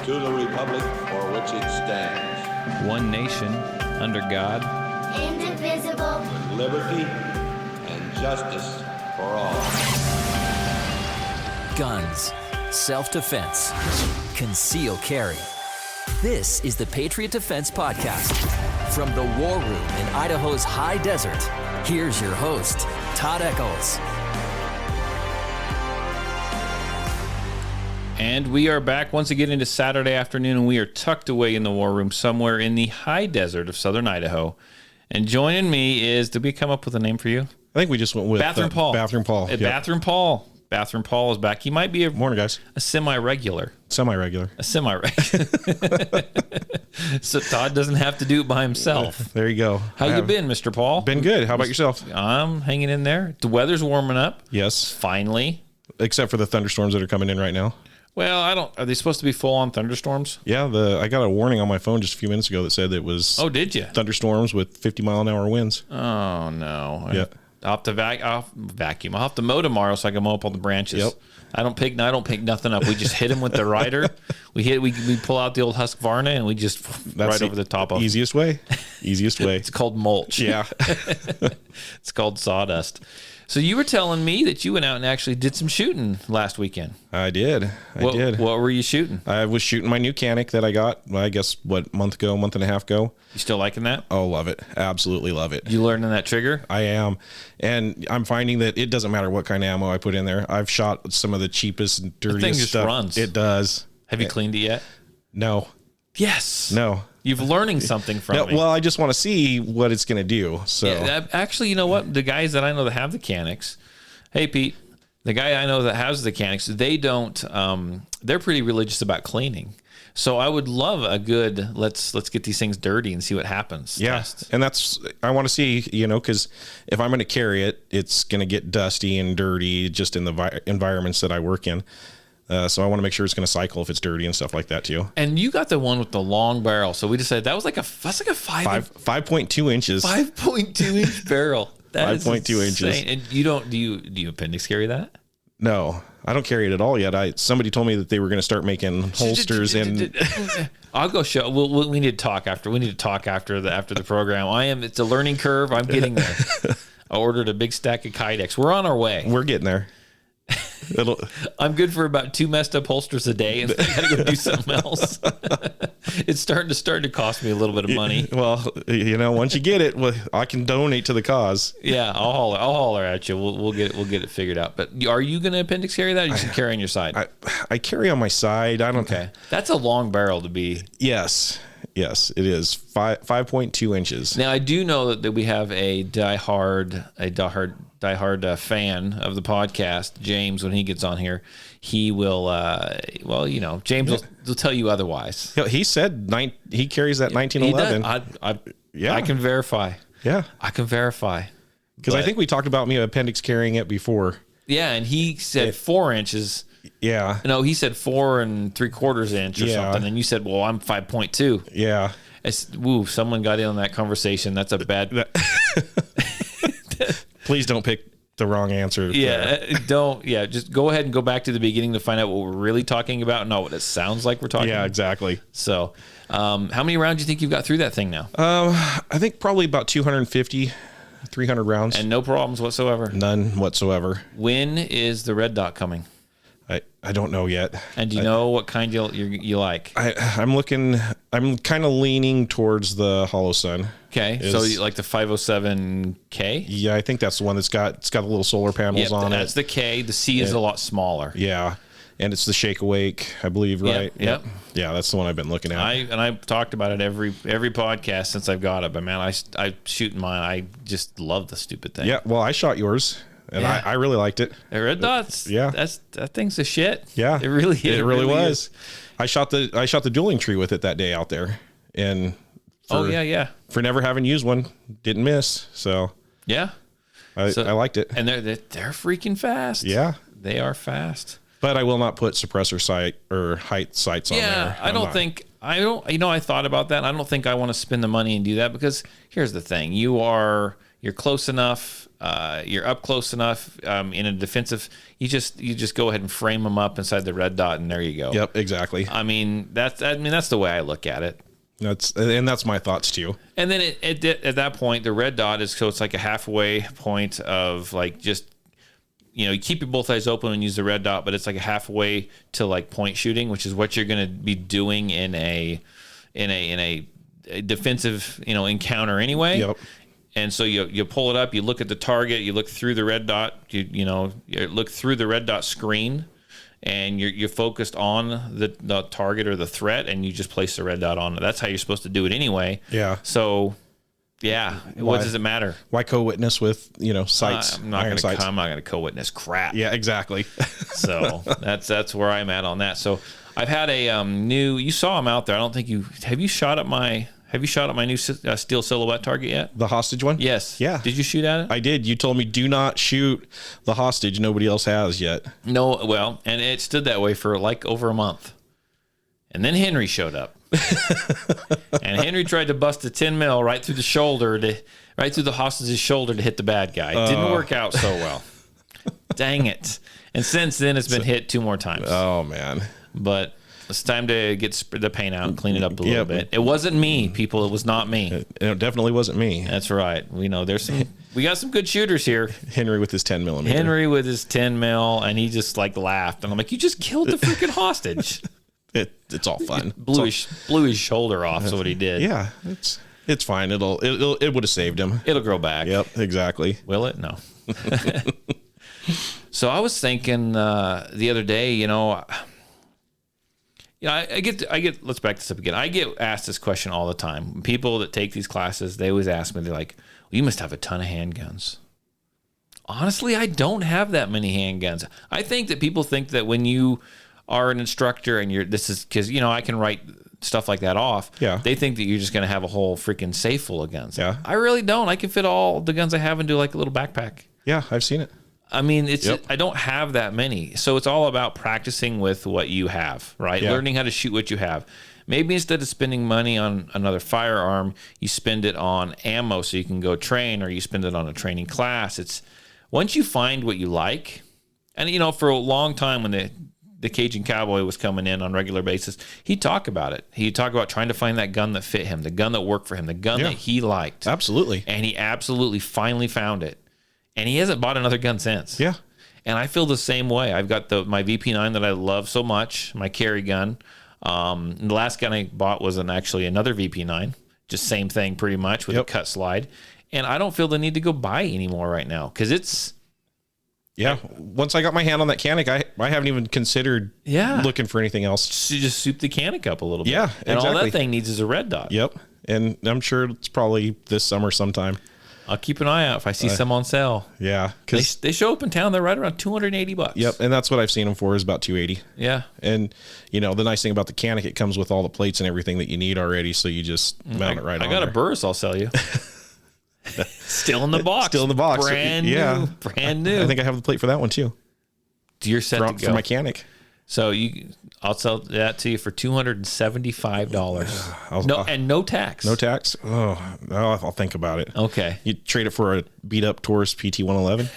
to the republic for which it stands, one nation, under God, indivisible, with liberty and justice for all. Guns, self-defense, concealed carry. This is the Patriot Defense Podcast. From the war room in Idaho's high desert, here's your host, Todd Echols. And we are back once again into Saturday afternoon, and we are tucked away in the war room somewhere in the high desert of southern Idaho. And joining me is, did we come up with a name for you? I think we just went with Bathroom Paul. Bathroom Paul. Yep. Bathroom Paul. Bathroom Paul is back. He might be Morning, guys. a semi-regular. Semi-regular. A semi-regular. So Todd doesn't have to do it by himself. There you go. How you been, Mr. Paul? Been good. How about yourself? I'm hanging in there. The weather's warming up. Yes. Finally. Except for the thunderstorms that are coming in right now. Well, are they supposed to be full-on thunderstorms? Yeah, I got a warning on my phone just a few minutes ago that said it was did you? Thunderstorms with 50-mile-an-hour winds. Oh, no. Yeah. I'll have to vacuum. I'll have to mow tomorrow so I can mow up all the branches. Yep. I don't pick nothing up. We just hit them with the rider. We pull out the old Husqvarna and we just right over the top of it. Easiest way. Easiest way. It's called mulch. Yeah. It's called sawdust. So you were telling me that you went out and actually did some shooting last weekend. I did. What were you shooting? I was shooting my new Canic that I got, I guess, month and a half ago. You still liking that? Oh, love it. Absolutely love it. You learning that trigger? I am. And I'm finding that it doesn't matter what kind of ammo I put in there. I've shot some of the cheapest and dirtiest thing just stuff. runs. It does. Have you cleaned it yet? No. Yes. No. You're learning something from me. Well, I just want to see what it's going to do. So actually, you know what? The guys that I know that have the Canics, hey, Pete, the guy I know that has the Canics, they don't, they're pretty religious about cleaning. So I would love a good, let's get these things dirty and see what happens. Yeah. Test. And I want to see, because if I'm going to carry it, it's going to get dusty and dirty just in the environments that I work in. So I want to make sure it's going to cycle if it's dirty and stuff like that too. And you got the one with the long barrel. So we decided that's like a 5.2 inches. 5.2 inch barrel. That 5.2 inches. And do you appendix carry that? No, I don't carry it at all yet. Somebody told me that they were going to start making holsters and I'll go show. We need to talk after. We need to talk after the program. It's a learning curve. I'm getting there. I ordered a big stack of Kydex. We're on our way. We're getting there. I'm good for about 2 messed up holsters a day, and I gotta go do something else. It's starting to cost me a little bit of money. Well, once you get it, I can donate to the cause. Yeah, I'll holler at you. We'll get it figured out. But are you gonna appendix carry that? Or you should carry on your side. I carry on my side. I don't. Okay, that's a long barrel to be. Yes, it is 5.2 inches. Now I do know that we have a diehard fan of the podcast, James. When he gets on here, he will. James will tell you otherwise. He said he carries that 1911. I can verify. Yeah, I can verify because I think we talked about me appendix carrying it before. Yeah, and he said 4 inches. Yeah. No, he said 4 3/4 inch or something, and you said, "Well, I'm 5.2." Yeah. Someone got in on that conversation. That's a bad. Please don't pick the wrong answer. Don't. Yeah, just go ahead and go back to the beginning to find out what we're really talking about, not what it sounds like we're talking. Yeah, about. exactly. So, how many rounds do you think you've got through that thing now? I think probably about 250, 300 rounds, and no problems whatsoever. None whatsoever. When is the red dot coming? I don't know yet. And do you know what kind you like? I'm kind of leaning towards the Hollow Sun. Okay, so you like the 507K? Yeah, I think that's the one it's got the little solar panels on it. That's the K. The C is a lot smaller. Yeah, and it's the Shake Awake, I believe, right? Yep. Yeah, that's the one I've been looking at. I've talked about it every podcast since I've got it. But man, I shoot mine. I just love the stupid thing. Yeah, well, I shot yours. And I really liked it. The red dots. Yeah. That thing's a shit. Yeah. It really is. It really was. I shot the dueling tree with it that day out there. And for never having used one, didn't miss. So yeah. I liked it. And they're freaking fast. Yeah. They are fast. But I will not put suppressor sight or height sights on there. Yeah, I thought about that. I don't think I want to spend the money and do that because here's the thing. You're you're close enough, you're up close enough in a defensive. You just go ahead and frame them up inside the red dot, and there you go. Yep, exactly. I mean that's the way I look at it. That's my thoughts too. And then at that point, the red dot is so it's like a halfway point of like just. You keep your both eyes open and use the red dot, but it's like a halfway to like point shooting, which is what you're going to be doing in a defensive, encounter anyway. Yep. And so you pull it up, you look at the target, you look through the red dot, you look through the red dot screen, and you're focused on the target or the threat, and you just place the red dot on it. That's how you're supposed to do it anyway. Yeah. So. Yeah. What does it matter? Why co-witness with, sights? I'm not going to co-witness crap. Yeah, exactly. So that's where I'm at on that. So I've had a new, you saw him out there. I don't think have you shot at my new steel silhouette target yet? The hostage one? Yes. Yeah. Did you shoot at it? I did. You told me do not shoot the hostage. Nobody else has yet. No. Well, and it stood that way for like over a month. And then Henry showed up. And Henry tried to bust a 10 mil right through the hostage's shoulder to hit the bad guy. It didn't work out so well. Dang it. And since then, it's been hit 2 more times. Oh, man. But it's time to get the paint out and clean it up a little bit. It wasn't me, people. It was not me. It definitely wasn't me. That's right. We know we got some good shooters here. Henry with his 10 millimeter. Henry with his 10 mil, and he just like laughed. And I'm like, you just killed the freaking hostage. It's all fun. Blew his shoulder off. That's what he did. Yeah, it's fine. It would have saved him. It'll grow back. Yep, exactly. Will it? No. So I was thinking the other day, I get. Let's back this up again. I get asked this question all the time. People that take these classes, they always ask me. They're like, well, "You must have a ton of handguns." Honestly, I don't have that many handguns. I think that people think that when you are an instructor and this is because I can write stuff like that off. Yeah. They think that you're just going to have a whole freaking safe full of guns. Yeah. I really don't. I can fit all the guns I have into like a little backpack. Yeah, I've seen it. I mean, I don't have that many. So it's all about practicing with what you have, right? Yeah. Learning how to shoot what you have. Maybe instead of spending money on another firearm, you spend it on ammo so you can go train, or you spend it on a training class. It's once you find what you like, and for a long time when the Cajun Cowboy was coming in on a regular basis, he'd talk about it. He'd talk about trying to find that gun that fit him, the gun that worked for him, the gun that he liked. Absolutely. And he absolutely finally found it. And he hasn't bought another gun since. Yeah. And I feel the same way. I've got my VP9 that I love so much, my carry gun. The last gun I bought was actually another VP9, just same thing pretty much with a cut slide. And I don't feel the need to go buy anymore right now because it's... Yeah. Once I got my hand on that Canic, I haven't even considered looking for anything else. You just soup the Canic up a little bit. Yeah, And all exactly. that thing needs is a red dot. Yep. And I'm sure it's probably this summer sometime. I'll keep an eye out if I see some on sale. Yeah. They show up in town. They're right around $280. Yep. And that's what I've seen them for is about $280. Yeah. And, the nice thing about the Canic, it comes with all the plates and everything that you need already. So you just mount it right on I got there. a Burris I'll sell you. Still in the box. Still in the box. Brand new. Brand new. I think I have the plate for that one too. You're set to go. For my Canic. So I'll sell that to you for $275. No tax. No tax? Oh, I'll think about it. Okay. You trade it for a beat up Taurus PT-111?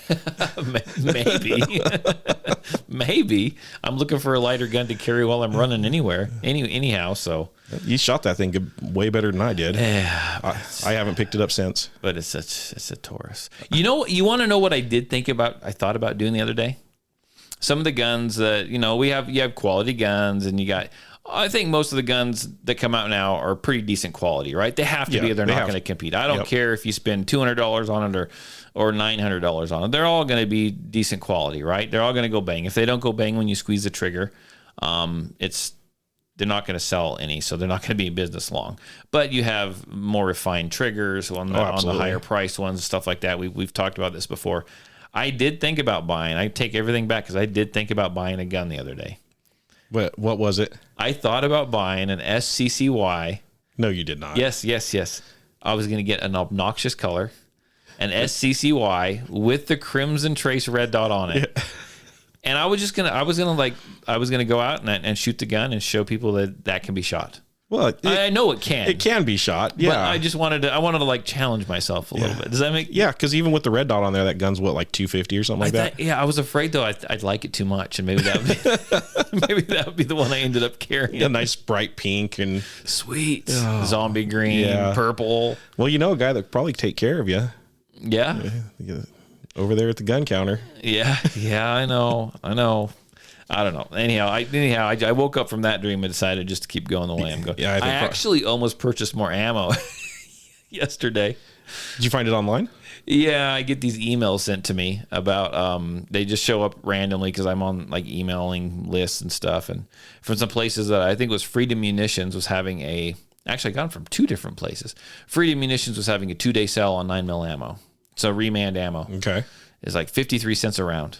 Maybe. I'm looking for a lighter gun to carry while I'm running anywhere. Anyhow, so. You shot that thing way better than I did. Yeah. I haven't picked it up since. But it's a Taurus. You want to know what I thought about doing the other day? Some of the guns that, you have quality guns and I think most of the guns that come out now are pretty decent quality, right? They have to be, they're not going to compete. I don't care if you spend $200 on it or $900 on it. They're all going to be decent quality, right? They're all going to go bang. If they don't go bang when you squeeze the trigger, they're not going to sell any, so they're not going to be in business long. But you have more refined triggers on the higher priced ones and stuff like that. We've talked about this before. I did think about buying. I take everything back because I did think about buying a gun the other day. What was it? I thought about buying an SCCY. No, you did not. Yes. I was going to get an obnoxious color, an SCCY with the Crimson Trace red dot on it. Yeah. And I was gonna go out and shoot the gun and show people that can be shot. Well, I know it can. It can be shot. Yeah. But I wanted to like challenge myself a little bit. Does that make? Yeah, because even with the red dot on there, that gun's what, like 250 or something like that. Yeah, I was afraid though I'd like it too much, and maybe that would be the one I ended up carrying. A nice bright pink and sweet zombie green, purple. Well, you know a guy that could probably take care of you. Yeah. Over there at the gun counter. Yeah, I know. I don't know. Anyhow, I woke up from that dream and decided just to keep going the way I'm going. Yeah, I actually almost purchased more ammo yesterday. Did you find it online? Yeah, I get these emails sent to me about they just show up randomly because I'm on like emailing lists and stuff, and from some places that I think was Freedom Munitions was having actually I got them from 2 different places. Freedom Munitions was having a 2-day sale on 9mm ammo. So remand ammo. Okay. It's like 53 cents a round.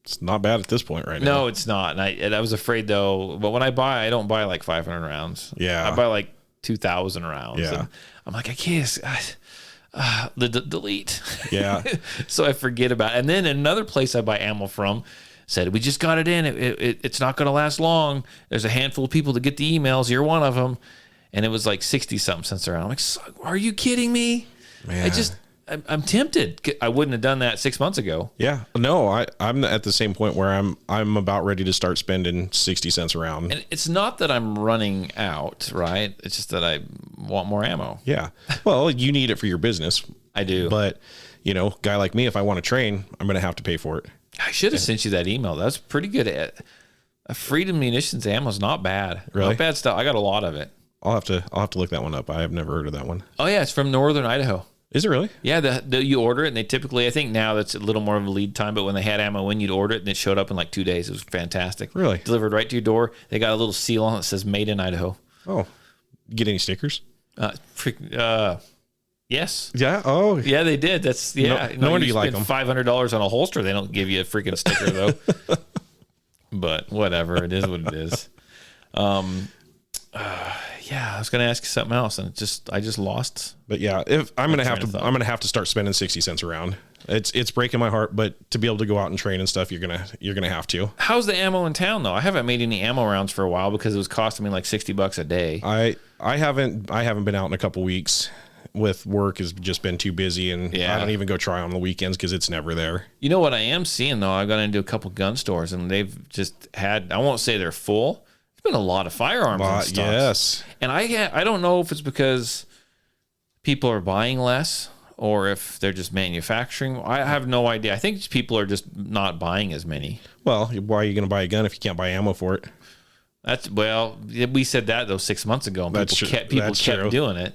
It's not bad at this point right now. No, it's not. And I was afraid though, but when I don't buy like 500 rounds. Yeah. I buy like 2,000 rounds. Yeah. And I'm like, I can't. Delete. Yeah. So I forget about it. And then another place I buy ammo from said, we just got it in. It's not going to last long. There's a handful of people that get the emails. You're one of them. And it was like 60-something cents a round. I'm like, are you kidding me? Man. I'm tempted. I wouldn't have done that 6 months ago. Yeah. No, I'm at the same point where I'm about ready to start spending 60 cents a round. And it's not that I'm running out, right? It's just that I want more ammo. Yeah. Well, you need it for your business. I do. But, guy like me, if I want to train, I'm going to have to pay for it. I should have sent you that email. That's pretty good. Freedom Munitions ammo is not bad. Really? Not bad stuff. I got a lot of it. I'll have to look that one up. I have never heard of that one. Oh yeah, it's from Northern Idaho. Is it really? Yeah, you order it, and they typically, I think now that's a little more of a lead time, but when they had ammo in, you'd order it, and it showed up in like 2 days. It was fantastic. Really? Delivered right to your door. They got a little seal on it that says "Made in Idaho." Oh, get any stickers? Yes. Yeah. Oh, yeah, they did. That's No wonder you like them. $500 on a holster. They don't give you a freaking sticker though. But whatever, it is what it is. Yeah, I was going to ask you something else, and I just lost. But yeah, if I'm going to have to start spending 60 cents a round. It's breaking my heart, but to be able to go out and train and stuff, you're gonna have to. How's the ammo in town though? I haven't made any ammo rounds for a while because it was costing me like $60 a day. I haven't been out in a couple weeks. With work has just been too busy, and I don't even go try on the weekends because it's never there. You know what I am seeing though? I've gone into a couple gun stores, and they've just had, I won't say they're full. There's been a lot of firearms and stuff. Yes. And I don't know if it's because people are buying less or if they're just manufacturing. I have no idea. I think people are just not buying as many. Well, why are you going to buy a gun if you can't buy ammo for it? We said that though 6 months ago, and people kept doing it.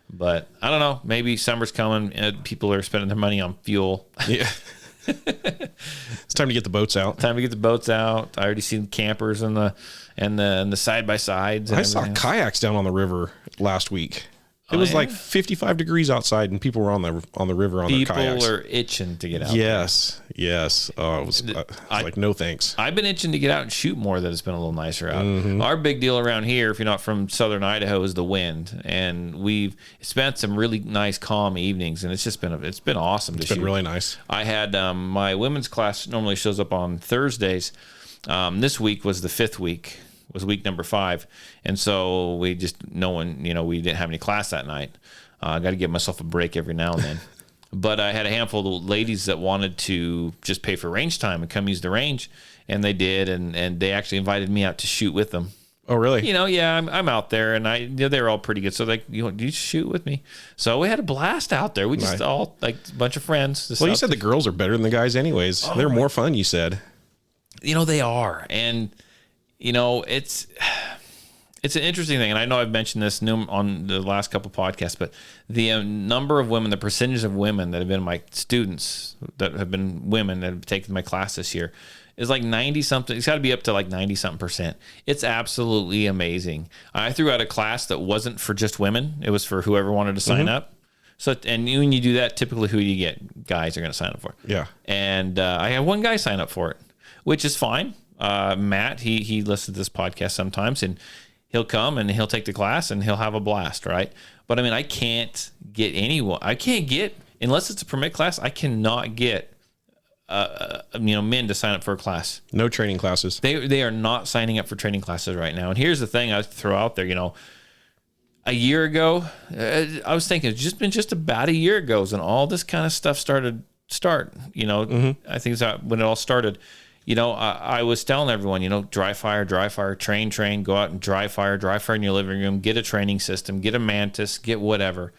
But I don't know. Maybe summer's coming and people are spending their money on fuel. Yeah. It's time to get the boats out. I already seen campers and the side by sides. I saw kayaks down on the river last week. It was like 55 degrees outside, and people were on the river on their kayaks. People are itching to get out. Yes. Oh, it was like, no thanks. I've been itching to get out and shoot more. That it's been a little nicer out. Mm-hmm. Our big deal around here, if you're not from southern Idaho, is the wind, and we've spent some really nice, calm evenings, and it's been awesome to shoot. It's been really nice. I had my women's class normally shows up on Thursdays. This week was the 5th week. Was week number 5, and so we just we didn't have any class that night. I got to give myself a break every now and then. But I had a handful of ladies that wanted to just pay for range time and come use the range, and they did, and they actually invited me out to shoot with them. Oh, really? I'm out there, and they were all pretty good. So like, you shoot with me. So we had a blast out there. We just all like a bunch of friends. Well, you said the girls are better than the guys, anyways. Oh, they're more fun. You said. They are, and. It's an interesting thing, and I know I've mentioned this on the last couple podcasts, but the number of women, the percentage of women that have been my students, that have been women that have taken my class this year, is like 90-something. It's got to be up to like 90-something%. It's absolutely amazing. I threw out a class that wasn't for just women. It was for whoever wanted to sign up. So, and when you do that, typically who you get? Guys are going to sign up for it. Yeah. And I had one guy sign up for it, which is fine. Matt, he listens to this podcast sometimes, and he'll come and he'll take the class and he'll have a blast, right? But I mean, I can't get unless it's a permit class, I cannot get men to sign up for a class. No training classes. They are not signing up for training classes right now. And here's the thing I throw out there, a year ago, I was thinking it's just been about a year ago when all this kind of stuff started. I think it's when it all started. I was telling everyone, dry fire, train, go out and dry fire in your living room, get a training system, get a mantis, get whatever.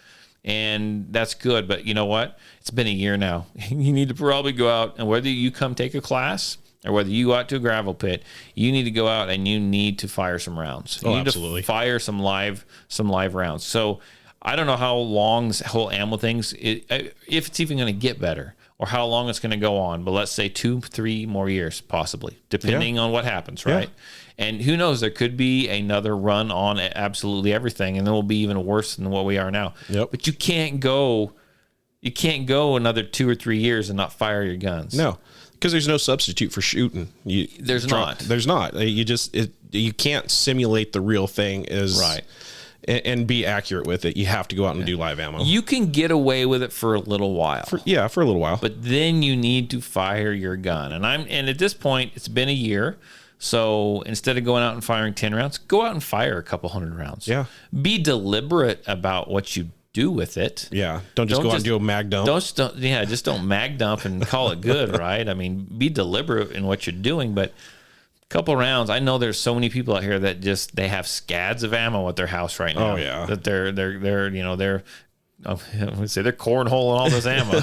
And that's good. But you know what? It's been a year now. You need to probably go out, and whether you come take a class or whether you go out to a gravel pit, you need to go out and you need to fire some rounds. You need absolutely. to fire some live rounds. So I don't know how long this whole ammo thing's, if it's even going to get better, or how long it's going to go on, but let's say 2-3 more years, possibly, depending on what happens, right? Yeah. And who knows, there could be another run on absolutely everything, and then we'll be even worse than what we are now. Yep. But you can't go another 2 or 3 years and not fire your guns. No, because there's no substitute for shooting. There's not. There's not. You can't simulate the real thing right. And be accurate with it. You have to go out and do live ammo. You can get away with it for a little while. For a little while. But then you need to fire your gun. And at this point, it's been a year. So instead of going out and firing 10 rounds, go out and fire a couple hundred rounds. Yeah. Be deliberate about what you do with it. Yeah. Don't just go out and do a mag dump. Just don't mag dump and call it good, right? I mean, be deliberate in what you're doing, but couple rounds. I know there's so many people out here that they have scads of ammo at their house right now. Oh yeah, that they're I would say they're cornholing all this ammo,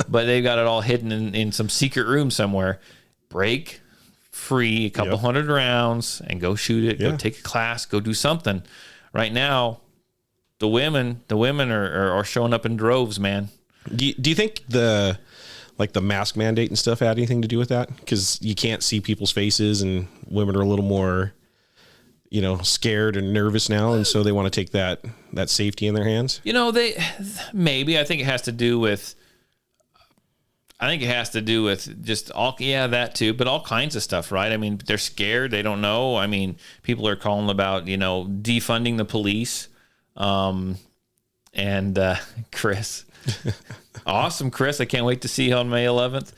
but they've got it all hidden in some secret room somewhere. Break free a couple hundred rounds and go shoot it. Go take a class. Go do something. Right now, the women are showing up in droves, man. Do you think the mask mandate and stuff had anything to do with that? Because you can't see people's faces, and women are a little more, scared and nervous now, and so they want to take that safety in their hands. I think it has to do with just that too, but all kinds of stuff, right? I mean, they're scared. They don't know. I mean, people are calling about, defunding the police. Chris, awesome. Chris, I can't wait to see you on May 11th.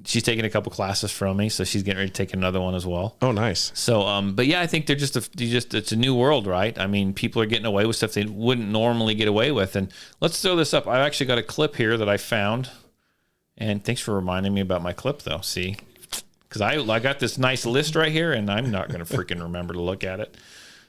She's taking a couple classes from me, so she's getting ready to take another one as well. Oh, nice. So, but yeah, I think it's a new world, right? I mean, people are getting away with stuff they wouldn't normally get away with. And let's throw this up. I've actually got a clip here that I found, and thanks for reminding me about my clip, though. See, because I got this nice list right here, and I'm not going to freaking remember to look at it.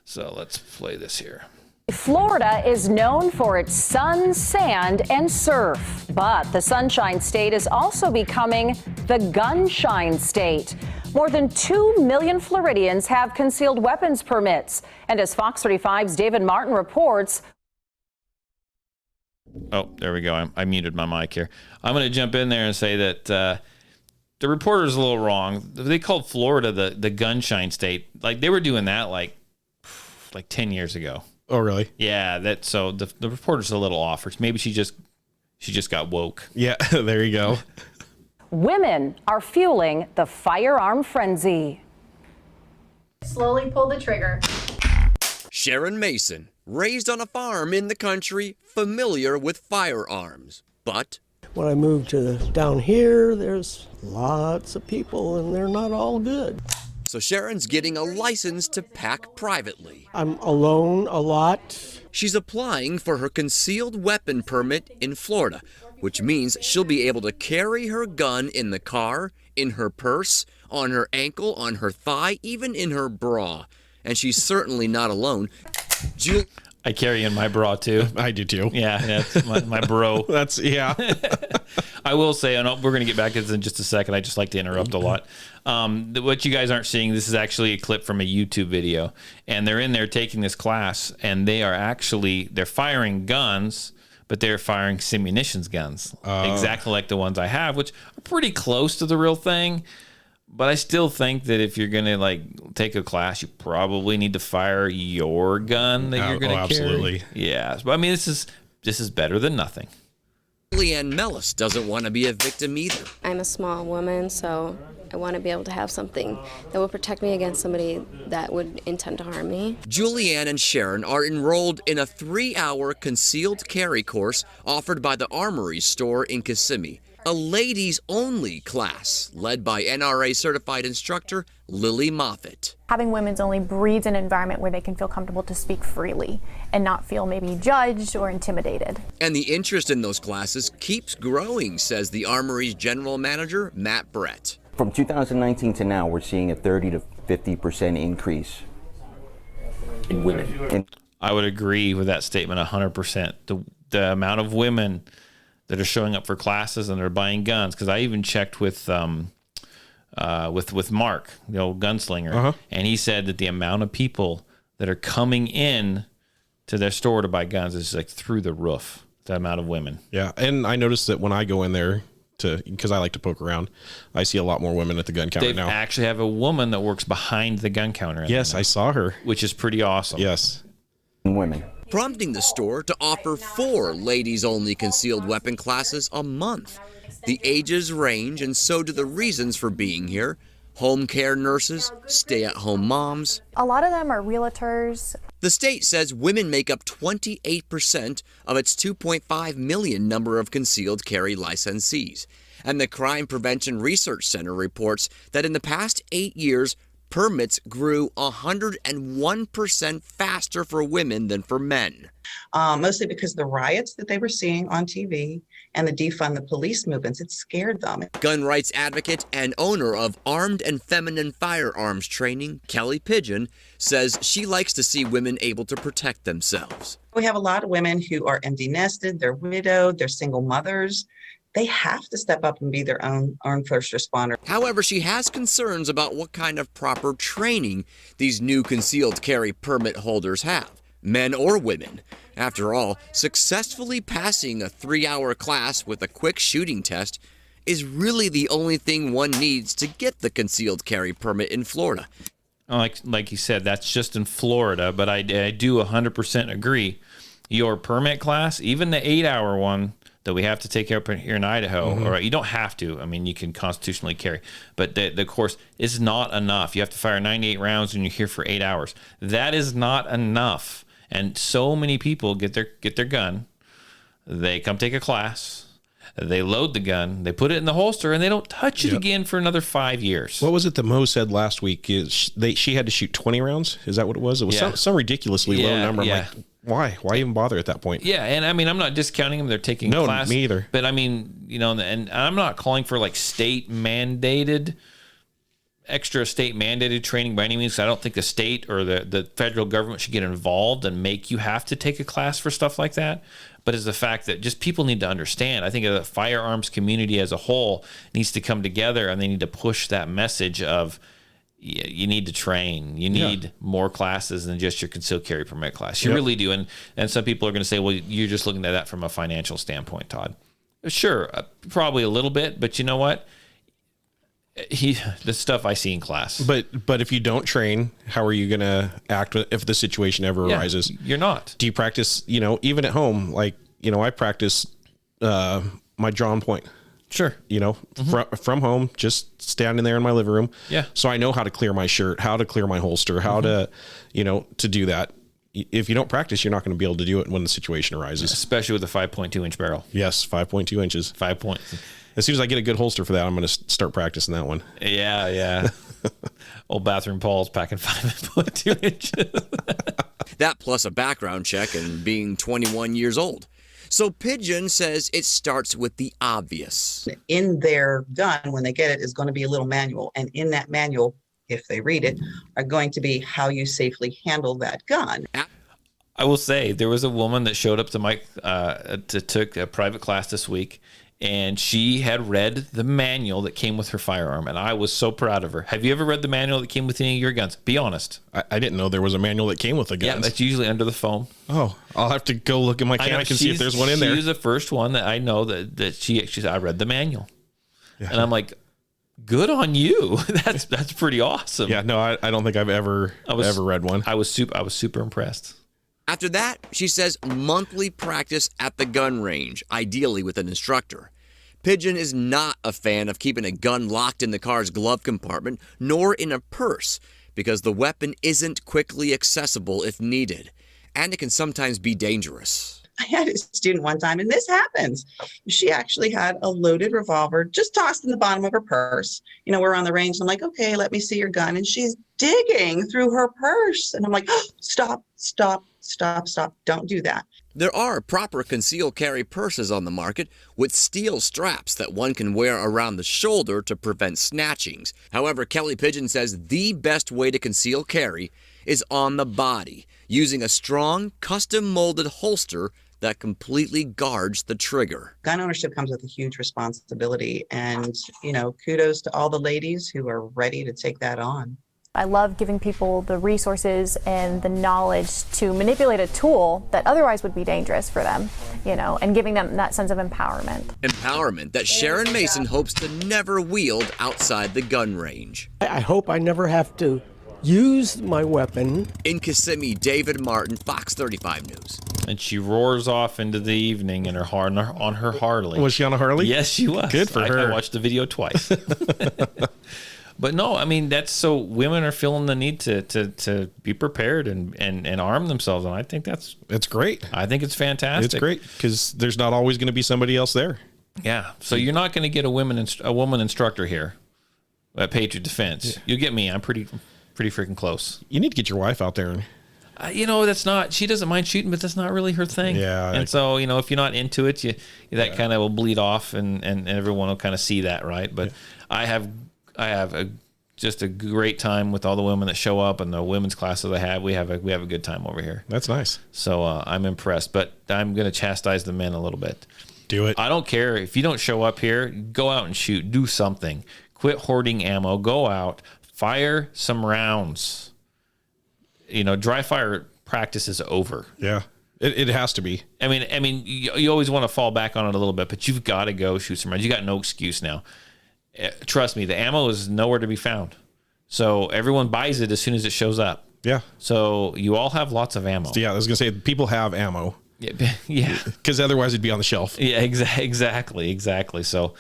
So let's play this here. Florida is known for its sun, sand, and surf, but the Sunshine State is also becoming the Gunshine State. More than 2 million Floridians have concealed weapons permits. And as Fox 35's David Martin reports... Oh, there we go. I muted my mic here. I'm going to jump in there and say that the reporter's a little wrong. They called Florida the Gunshine State. Like, they were doing that like 10 years ago. Oh, really? Yeah, so the reporter's a little off. Or maybe she just got woke. Yeah, there you go. Women are fueling the firearm frenzy. Slowly pull the trigger. Sharon Mason, raised on a farm in the country, familiar with firearms. But when I moved to down here, there's lots of people and they're not all good. So Sharon's getting a license to pack privately. I'm alone a lot. She's applying for her concealed weapon permit in Florida, which means she'll be able to carry her gun in the car, in her purse, on her ankle, on her thigh, even in her bra. And she's certainly not alone. I carry in my bra too. I do too. Yeah, that's my bro. I will say, and we're going to get back to this in just a second. I just like to interrupt a lot. What you guys aren't seeing, this is actually a clip from a YouTube video, and they're in there taking this class, and they're firing guns, but they're firing simunitions guns, exactly like the ones I have, which are pretty close to the real thing. But I still think that if you're going to take a class, you probably need to fire your gun that you're going to carry. Absolutely. Yeah. But I mean, this is better than nothing. Leanne Mellis doesn't want to be a victim either. I'm a small woman, so I want to be able to have something that will protect me against somebody that would intend to harm me. Julianne and Sharon are enrolled in a 3-hour concealed carry course offered by the Armory store in Kissimmee. a ladies-only class led by NRA-certified instructor Lily Moffitt. Having women's only breeds an environment where they can feel comfortable to speak freely and not feel maybe judged or intimidated. And the interest in those classes keeps growing, says the Armory's general manager, Matt Brett. From 2019 to now, we're seeing a 30 to 50% increase in women. I would agree with that statement 100%. The amount of women that are showing up for classes and they're buying guns, because I even checked with Mark, the old gunslinger, and he said that the amount of people that are coming in to their store to buy guns is like through the roof. The amount of women. Yeah, and I noticed that when I go in there because I like to poke around, I see a lot more women at the gun counter now. They actually have a woman that works behind the gun counter. Yes, I saw her, which is pretty awesome. Yes, women. Prompting the store to offer 4 ladies-only concealed weapon classes a month. The ages range, and so do the reasons for being here. Home care nurses, stay-at-home moms. A lot of them are realtors. The state says women make up 28% of its 2.5 million number of concealed carry licensees. And the Crime Prevention Research Center reports that in the past 8 years, permits grew 101% faster for women than for men. Mostly because the riots that they were seeing on TV and the defund the police movements, it scared them. Gun rights advocate and owner of Armed and Feminine Firearms Training, Kelly Pigeon, says she likes to see women able to protect themselves. We have a lot of women who are empty nested, they're widowed, they're single mothers. They have to step up and be their own first responder. However, she has concerns about what kind of proper training these new concealed carry permit holders have, men or women. After all, successfully passing a 3-hour class with a quick shooting test is really the only thing one needs to get the concealed carry permit in Florida. Like you said, that's just in Florida, but I do 100% agree. Your permit class, even the 8-hour one, that we have to take care of here in Idaho, or you don't have to. I mean, you can constitutionally carry, but the course is not enough. You have to fire 98 rounds and you're here for 8 hours. That is not enough. And so many people get their gun, they come take a class, they load the gun, they put it in the holster, and they don't touch it again for another 5 years. What was it that Mo said last week? She had to shoot 20 rounds? Is that what it was? It was some ridiculously low number. I'm like, why? Why even bother at that point? Yeah, and I mean, I'm not discounting them. They're taking a class. No, me either. But I mean, and I'm not calling for like extra state mandated training by any means. I don't think the state or the federal government should get involved and make you have to take a class for stuff like that. But it's the fact that just people need to understand. I think the firearms community as a whole needs to come together, and they need to push that message of, you need to train. You need more classes than just your concealed carry permit class. You really do. And some people are going to say, well, you're just looking at that from a financial standpoint, Todd. Sure, probably a little bit, but you know what? The stuff I see in class. But if you don't train, how are you going to act if the situation ever arises? You're not. Do you practice, even at home? Like, I practice my drawn point. Sure. From home, just standing there in my living room. Yeah. So I know how to clear my shirt, how to clear my holster, how to, to do that. If you don't practice, you're not going to be able to do it when the situation arises. Especially with a 5.2 inch barrel. Yes, 5.2 inches. 5 points. As soon as I get a good holster for that, I'm going to start practicing that one. Yeah. Old bathroom Paul's packing 5.2 inches. That plus a background check and being 21 years old. So Pigeon says it starts with the obvious. In their gun, when they get it, is going to be a little manual. And in that manual, if they read it, are going to be how you safely handle that gun. I will say there was a woman that showed up to Mike took a private class this week, and she had read the manual that came with her firearm, and I was so proud of her. Have you ever read the manual that came with any of your guns? Be honest. I didn't know there was a manual that came with the guns. Yeah, that's usually under the foam. Oh, I'll have to go look at my Canik and see if there's one in there. She was the first one that I know that she said, I read the manual. Yeah. And I'm like, good on you. That's pretty awesome. Yeah, no, I don't think I've ever read one. I was super impressed. After that, she says monthly practice at the gun range, ideally with an instructor. Pigeon is not a fan of keeping a gun locked in the car's glove compartment, nor in a purse, because the weapon isn't quickly accessible if needed, and it can sometimes be dangerous. I had a student one time, and this happens. She actually had a loaded revolver just tossed in the bottom of her purse. You know, we're on the range. I'm like, okay, let me see your gun. And she's digging through her purse. And I'm like, oh, stop. Don't do that. There are proper concealed carry purses on the market with steel straps that one can wear around the shoulder to prevent snatchings. However, Kelly Pigeon says the best way to conceal carry is on the body, using a strong, custom-molded holster that completely guards the trigger. Gun ownership comes with a huge responsibility, and, you know, kudos to all the ladies who are ready to take that on. I love giving people the resources and the knowledge to manipulate a tool that otherwise would be dangerous for them, you know, and giving them that sense of empowerment. Empowerment that Sharon Mason hopes to never wield outside the gun range. I hope I never have to use my weapon. In Kissimmee, David Martin, Fox 35 News. And she roars off into the evening in her on her Harley. Was she on a Harley? Yes, she was. Good for her. I watched the video twice. But no, I mean, that's so women are feeling the need to be prepared and arm themselves. And I think it's great. I think it's fantastic. It's great because there's not always going to be somebody else there. Yeah. So you're not going to get a woman instructor here at Patriot Defense. Yeah. You'll get me. I'm pretty freaking close. You need to get your wife out there. You know, that's not, she doesn't mind shooting, but that's not really her thing. Yeah. And so, you know, if you're not into it, that kind of will bleed off and everyone will kind of see that, right? But yeah. I have just a great time with all the women that show up and the women's classes I have. We have a good time over here. That's nice. So I'm impressed, but I'm going to chastise the men a little bit. Do it. I don't care if you don't show up here. Go out and shoot. Do something. Quit hoarding ammo. Go out. Fire some rounds. You know, dry fire practice is over. Yeah, it has to be. I mean, you always want to fall back on it a little bit, but you've got to go shoot some rounds. You got no excuse now. Trust me, the ammo is nowhere to be found. So everyone buys it as soon as it shows up. Yeah. So you all have lots of ammo. Yeah, I was gonna say people have ammo. Yeah. Because otherwise it'd be on the shelf. Yeah, exactly. So,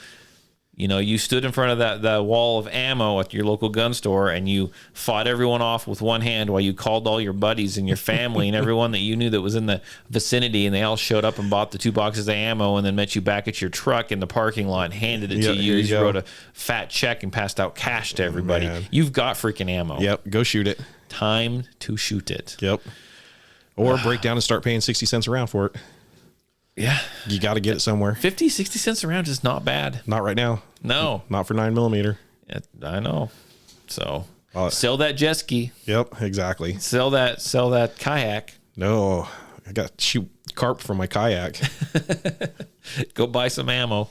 you know, you stood in front of that wall of ammo at your local gun store and you fought everyone off with one hand while you called all your buddies and your family and everyone that you knew that was in the vicinity, and they all showed up and bought the 2 boxes of ammo and then met you back at your truck in the parking lot and handed it to you. You wrote a fat check and passed out cash to everybody. Man. You've got freaking ammo. Yep, go shoot it. Time to shoot it. Yep. Or break down and start paying 60 cents a round for it. Yeah. You got to get it somewhere. 50, 60 cents a round is not bad. Not right now. No. Not for 9mm. I know. So sell that jet ski. Yep, exactly. Sell that kayak. No, I got to shoot carp from my kayak. Go buy some ammo.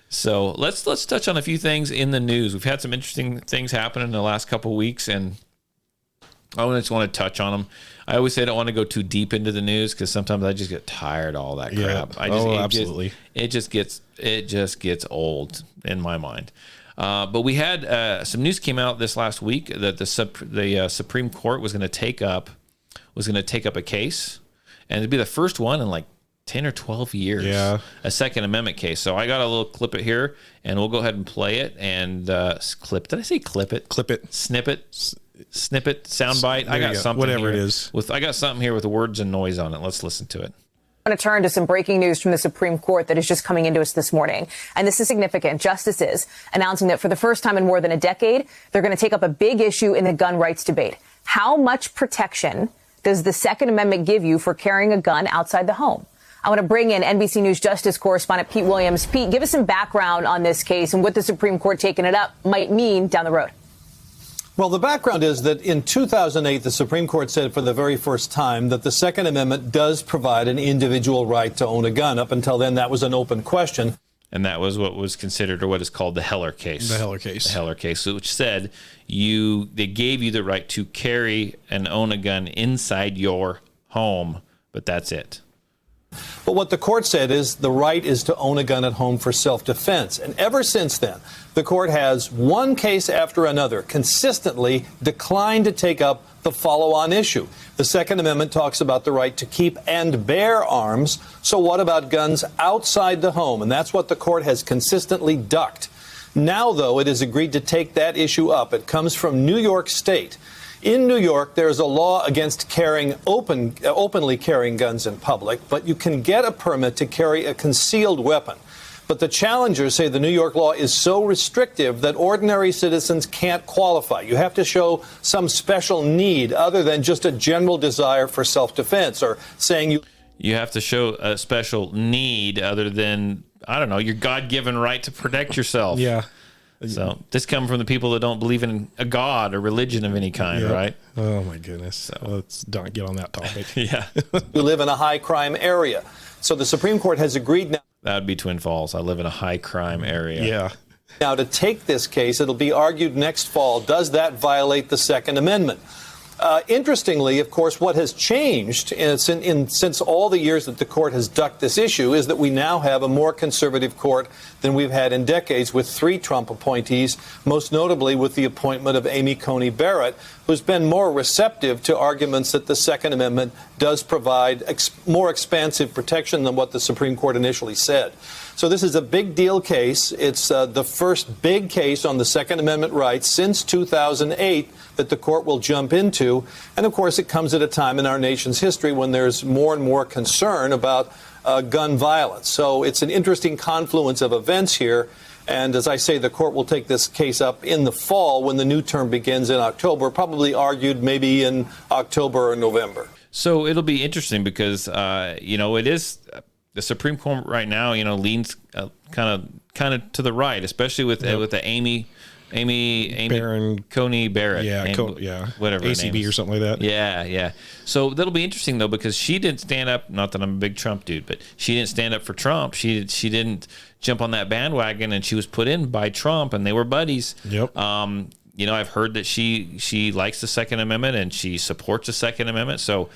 So let's touch on a few things in the news. We've had some interesting things happen in the last couple of weeks, and I just want to touch on them. I always say I don't want to go too deep into the news because sometimes I just get tired of all that crap. Yeah. Absolutely. It just gets old in my mind. But we had some news came out this last week that the Supreme Court was going to take up a case, and it'd be the first one in like 10 or 12 years. Yeah. A Second Amendment case. So I got a little clip it here, and we'll go ahead and play it and clip. Did I say clip it? Clip it. Snippet, soundbite. I got something. Whatever here it is. I got something here with words and noise on it. Let's listen to it. I'm going to turn to some breaking news from the Supreme Court that is just coming into us this morning. And this is significant. Justices announcing that for the first time in more than a decade, they're going to take up a big issue in the gun rights debate. How much protection does the Second Amendment give you for carrying a gun outside the home? I want to bring in NBC News Justice correspondent Pete Williams. Pete, give us some background on this case and what the Supreme Court taking it up might mean down the road. Well, the background is that in 2008, the Supreme Court said for the very first time that the Second Amendment does provide an individual right to own a gun. Up until then, that was an open question. And that was what was considered, or what is called, the Heller case. The Heller case, which said they gave you the right to carry and own a gun inside your home, but that's it. But what the court said is the right is to own a gun at home for self-defense. And ever since then, the court has, one case after another, consistently declined to take up the follow-on issue. The Second Amendment talks about the right to keep and bear arms. So what about guns outside the home? And that's what the court has consistently ducked. Now, though, it has agreed to take that issue up. It comes from New York State. In New York, there's a law against openly carrying guns in public, but you can get a permit to carry a concealed weapon. But the challengers say the New York law is so restrictive that ordinary citizens can't qualify. You have to show some special need other than just a general desire for self-defense, or saying you have to show a special need other than, I don't know, your God-given right to protect yourself. Yeah. So this comes from the people that don't believe in a God or religion of any kind, right? Oh, my goodness. So let's not get on that topic. Yeah. You live in a high crime area. So the Supreme Court has agreed now. That would be Twin Falls. I live in a high crime area. Yeah. Now, to take this case, it'll be argued next fall. Does that violate the Second Amendment? Interestingly, of course, what has changed since all the years that the court has ducked this issue is that we now have a more conservative court than we've had in decades, with 3 Trump appointees, most notably with the appointment of Amy Coney Barrett, who's been more receptive to arguments that the Second Amendment does provide more expansive protection than what the Supreme Court initially said. So this is a big deal case. It's the first big case on the Second Amendment rights since 2008 that the court will jump into. And of course, it comes at a time in our nation's history when there's more and more concern about gun violence. So it's an interesting confluence of events here. And as I say, the court will take this case up in the fall when the new term begins in October, probably argued maybe in October or November. So it'll be interesting because, it is the Supreme Court right now, leans kind of to the right, especially with the Amy Coney Barrett. Yeah, whatever ACB or something like that. Yeah. So that'll be interesting though, because she didn't stand up. Not that I'm a big Trump dude, but she didn't stand up for Trump. She didn't jump on that bandwagon, and she was put in by Trump, and they were buddies. Yep. I've heard that she likes the Second Amendment and she supports the Second Amendment. So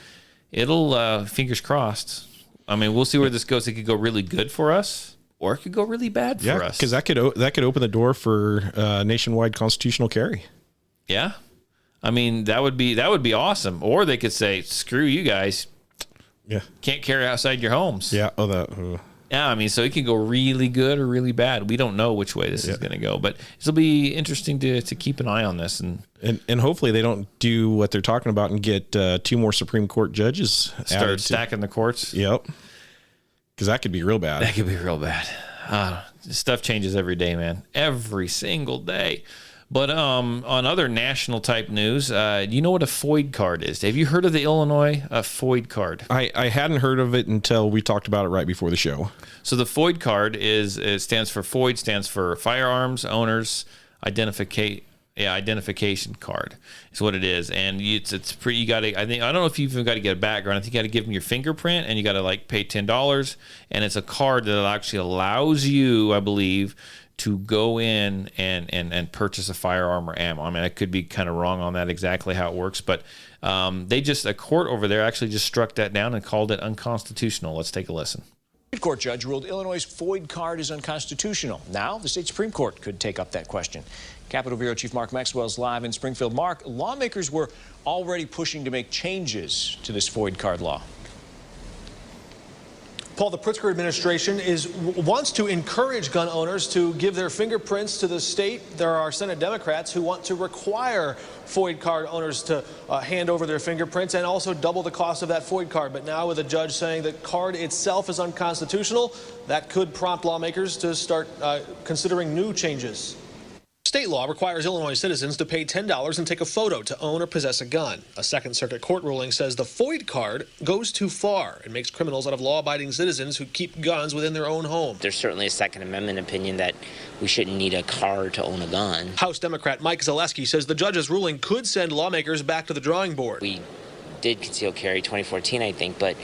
it'll fingers crossed. I mean, we'll see where this goes. It could go really good for us, or it could go really bad for us. Because that could open the door for nationwide constitutional carry. Yeah, I mean that would be awesome. Or they could say, "Screw you guys, can't carry outside your homes." Yeah. Yeah, I mean, so it can go really good or really bad. We don't know which way this is going to go, but it'll be interesting to keep an eye on this, and hopefully they don't do what they're talking about and get 2 more Supreme Court judges start stacking the courts. Yep, because that could be real bad. That could be real bad. Stuff changes every day, man. Every single day. But on other national type news, you know what a FOID card is? Have you heard of the Illinois FOID card? I hadn't heard of it until we talked about it right before the show. So the FOID card stands for Firearms Owners Identification card. Is what it is, and it's pretty. You got to. I don't know if you've even got to get a background. I think you got to give them your fingerprint, and you got to pay $10, and it's a card that actually allows you, I believe, to go in and purchase a firearm or ammo. I mean, I could be kind of wrong on that exactly how it works, but a court over there actually just struck that down and called it unconstitutional. Let's take a listen. The court judge ruled Illinois' FOID card is unconstitutional. Now, the state Supreme Court could take up that question. Capitol Bureau Chief Mark Maxwell is live in Springfield. Mark, lawmakers were already pushing to make changes to this FOID card law. Paul, the Pritzker administration wants to encourage gun owners to give their fingerprints to the state. There are Senate Democrats who want to require FOID card owners to hand over their fingerprints and also double the cost of that FOID card. But now with a judge saying that card itself is unconstitutional, that could prompt lawmakers to start considering new changes. State law requires Illinois citizens to pay $10 and take a photo to own or possess a gun. A Second Circuit court ruling says the FOID card goes too far and makes criminals out of law-abiding citizens who keep guns within their own home. There's certainly a Second Amendment opinion that we shouldn't need a card to own a gun. House Democrat Mike Zaleski says the judge's ruling could send lawmakers back to the drawing board. We did conceal carry 2014, I think, but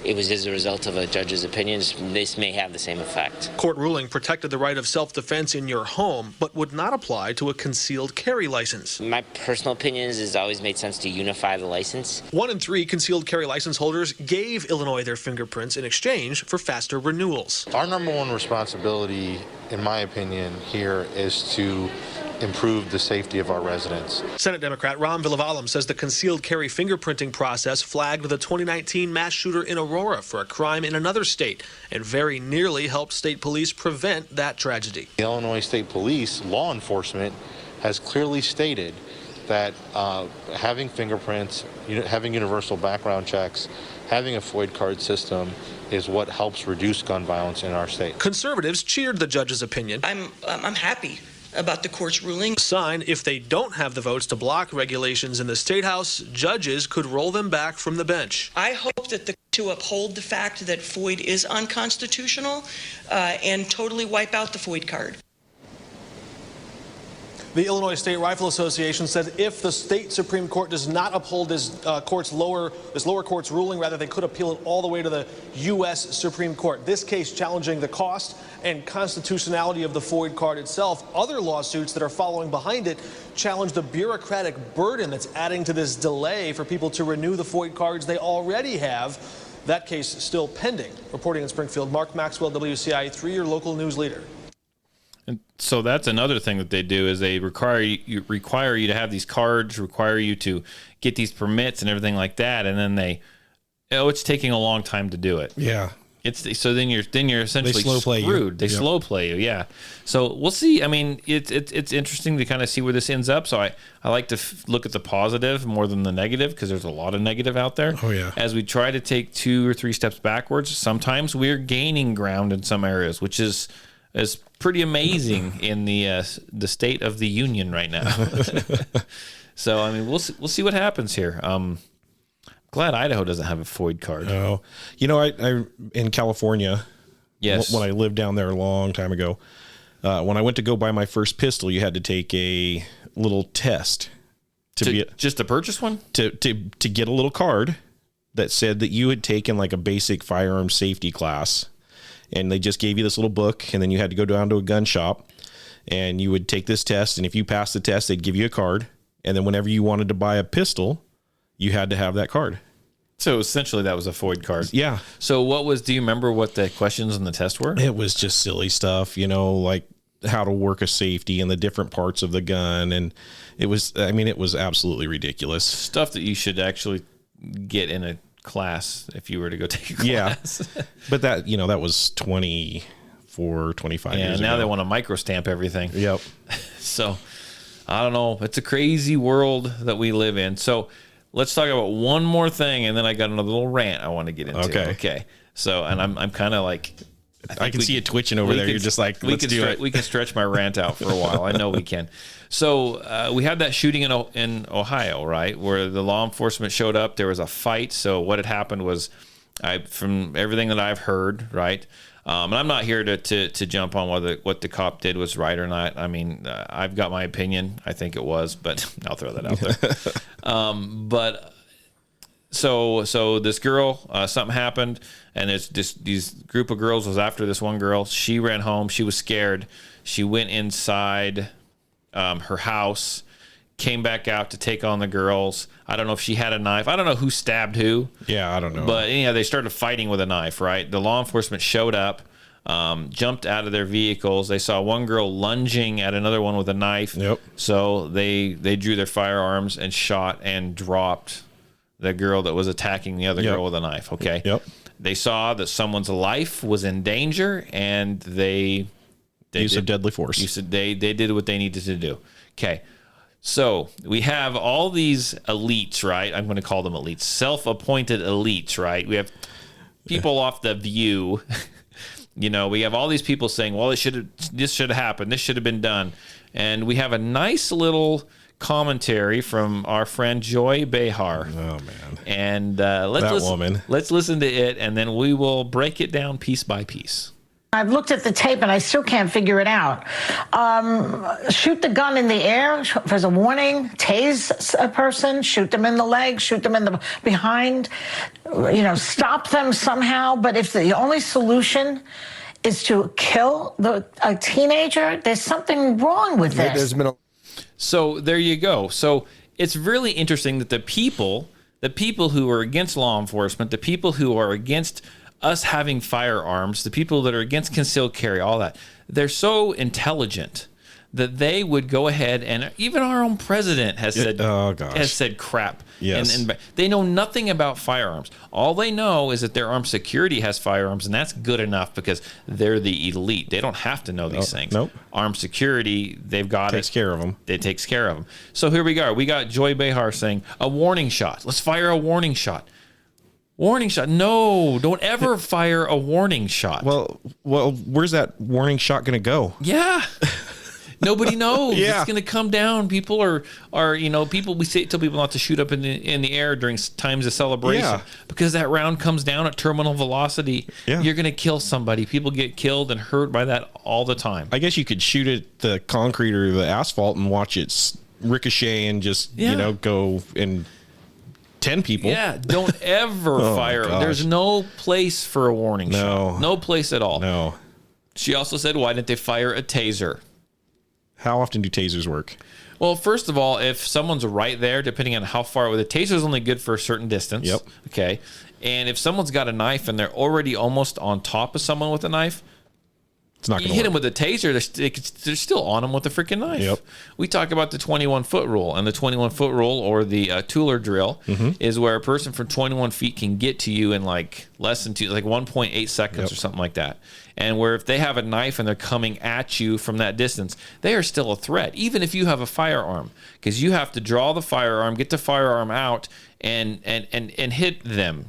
it was as a result of a judge's opinions. This may have the same effect. Court ruling protected the right of self-defense in your home, but would not apply to a concealed carry license. My personal opinion is it's always made sense to unify the license. 1 in 3 concealed carry license holders gave Illinois their fingerprints in exchange for faster renewals. Our number one responsibility, in my opinion, here is to improve the safety of our residents. Senate Democrat Ron Villavalem says the concealed carry fingerprinting process flagged the 2019 mass shooter in Aurora for a crime in another state and very nearly helped state police prevent that tragedy. The Illinois State Police law enforcement has clearly stated that having fingerprints, having universal background checks, having a FOID card system is what helps reduce gun violence in our state. Conservatives cheered the judge's opinion. I'm happy about the court's ruling. Sign, if they don't have the votes to block regulations in the State House, judges could roll them back from the bench. I hope that to uphold the fact that FOID is unconstitutional and totally wipe out the FOID card. The Illinois State Rifle Association said if the state Supreme Court does not uphold this lower court's ruling, rather they could appeal it all the way to the U.S. Supreme Court. This case challenging the cost and constitutionality of the FOID card itself. Other lawsuits that are following behind it challenge the bureaucratic burden that's adding to this delay for people to renew the FOID cards they already have. That case still pending. Reporting in Springfield, Mark Maxwell, WCI 3, your local news leader. And so that's another thing that they do is they require you to have these cards, require you to get these permits and everything like that, and then it's taking a long time to do it. Yeah. So then you're essentially They slow play screwed. you. They Yep. slow play you, yeah. So we'll see. I mean, it's interesting to kind of see where this ends up. So I like to look at the positive more than the negative because there's a lot of negative out there. Oh yeah. As we try to take 2 or 3 steps backwards, sometimes we're gaining ground in some areas, which is pretty amazing in the state of the union right now. So I mean, we'll see what happens here. Glad Idaho doesn't have a FOID card. Oh, I in California. Yes. When I lived down there a long time ago, when I went to go buy my first pistol, you had to take a little test just to purchase one. To get a little card that said that you had taken like a basic firearm safety class, and they just gave you this little book, and then you had to go down to a gun shop, and you would take this test, and if you passed the test, they'd give you a card, and then whenever you wanted to buy a pistol, you had to have that card. So essentially that was a FOID card. Yeah. So do you remember what the questions on the test were? It was just silly stuff, like how to work a safety and the different parts of the gun. And it was absolutely ridiculous. Stuff that you should actually get in a class if you were to go take a class. Yeah. But that was 24, 25 years ago. And now they want to microstamp everything. Yep. So I don't know. It's a crazy world that we live in. So let's talk about one more thing, and then I got another little rant I want to get into. Okay. So, and I'm kind of like, I can see you twitching over there. You're just like, let's do it. We can stretch my rant out for a while. I know we can. So we had that shooting in Ohio, right, where the law enforcement showed up. There was a fight. So what had happened was, from everything that I've heard, right, and I'm not here to jump on whether what the cop did was right or not. I mean, I've got my opinion. I think it was, but I'll throw that out there. So this girl, something happened, and it's just these group of girls was after this one girl. She ran home. She was scared. She went inside her house, came back out to take on the girls. I don't know if she had a knife. I don't know who stabbed who. Yeah, I don't know. But they started fighting with a knife, right? The law enforcement showed up, jumped out of their vehicles. They saw one girl lunging at another one with a knife. Yep. So they drew their firearms and shot and dropped the girl that was attacking the other girl with a knife. Okay. Yep. They saw that someone's life was in danger, and they use of deadly force. They did what they needed to do. Okay. So we have all these elites, right? I'm going to call them elites, self-appointed elites, right? We have people off The View. We have all these people saying, well, this should have happened. This should have been done. And we have a nice little commentary from our friend Joy Behar. Oh, man. And let's listen to it, and then we will break it down piece by piece. I've looked at the tape and I still can't figure it out. Shoot the gun in the air as a warning, tase a person, shoot them in the leg, shoot them in the behind, stop them somehow. But if the only solution is to kill a teenager, there's something wrong with this. So there you go. So it's really interesting that the people who are against law enforcement, the people who are against us having firearms, the people that are against concealed carry, all that, they're so intelligent that they would go ahead, and even our own president has said, has said crap. Yes. And they know nothing about firearms. All they know is that their armed security has firearms, and that's good enough because they're the elite. They don't have to know these things. Nope. Armed security, they've got Takes care of them. It takes care of them. So here we go. We got Joy Behar saying, a warning shot. Let's fire a warning shot. Warning shot. No, don't ever fire a warning shot. Well, where's that warning shot going to go? Yeah. Nobody knows. Yeah. It's going to come down. People are people, we tell people not to shoot up in the air during times of celebration, Yeah. because that round comes down at terminal velocity. Yeah. You're going to kill somebody. People get killed and hurt by that all the time. I guess you could shoot at the concrete or the asphalt and watch it ricochet and just, go and 10 people. Yeah, don't ever Oh, fire. gosh. There's no place for a warning shot. No place at all. No. She also said, why didn't they fire a taser? How often do tasers work? Well, first of all, if someone's right there, depending on how far, the taser is only good for a certain distance. Yep. Okay. And if someone's got a knife and they're already almost on top of someone with a knife, it's not you going to hit them with a taser, they're still on them with a freaking knife. Yep. We talk about the 21-foot rule, and the 21-foot rule, or the Tueler drill, is where a person from 21 feet can get to you in like less than 1.8 seconds or something like that. And where if they have a knife and they're coming at you from that distance, they are still a threat, even if you have a firearm, because you have to draw the firearm, get the firearm out, and hit them,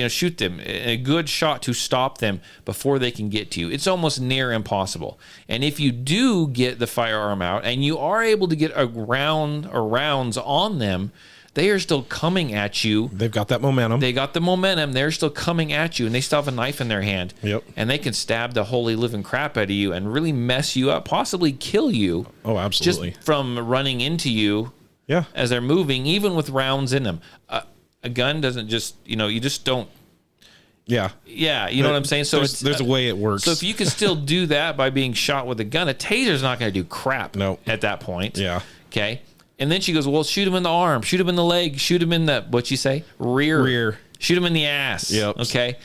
shoot them a good shot to stop them before they can get to you. It's almost near impossible. And if you do get the firearm out and you are able to get a round or rounds on them, they are still coming at you. They've got that momentum. They got the momentum. They're still coming at you, and they still have a knife in their hand. Yep. And they can stab the holy living crap out of you and really mess you up, possibly kill you. Oh, absolutely. Just from running into you. Yeah. As they're moving, even with rounds in them. A gun doesn't just, you just don't. Yeah. Yeah, you know what I'm saying? So there's a way it works. So if you can still do that by being shot with a gun, a taser's not going to do crap at that point. Yeah. Okay. And then she goes, well, shoot him in the arm, shoot him in the leg, shoot him in the, what'd she say? Rear. Shoot him in the ass. Yep. Okay.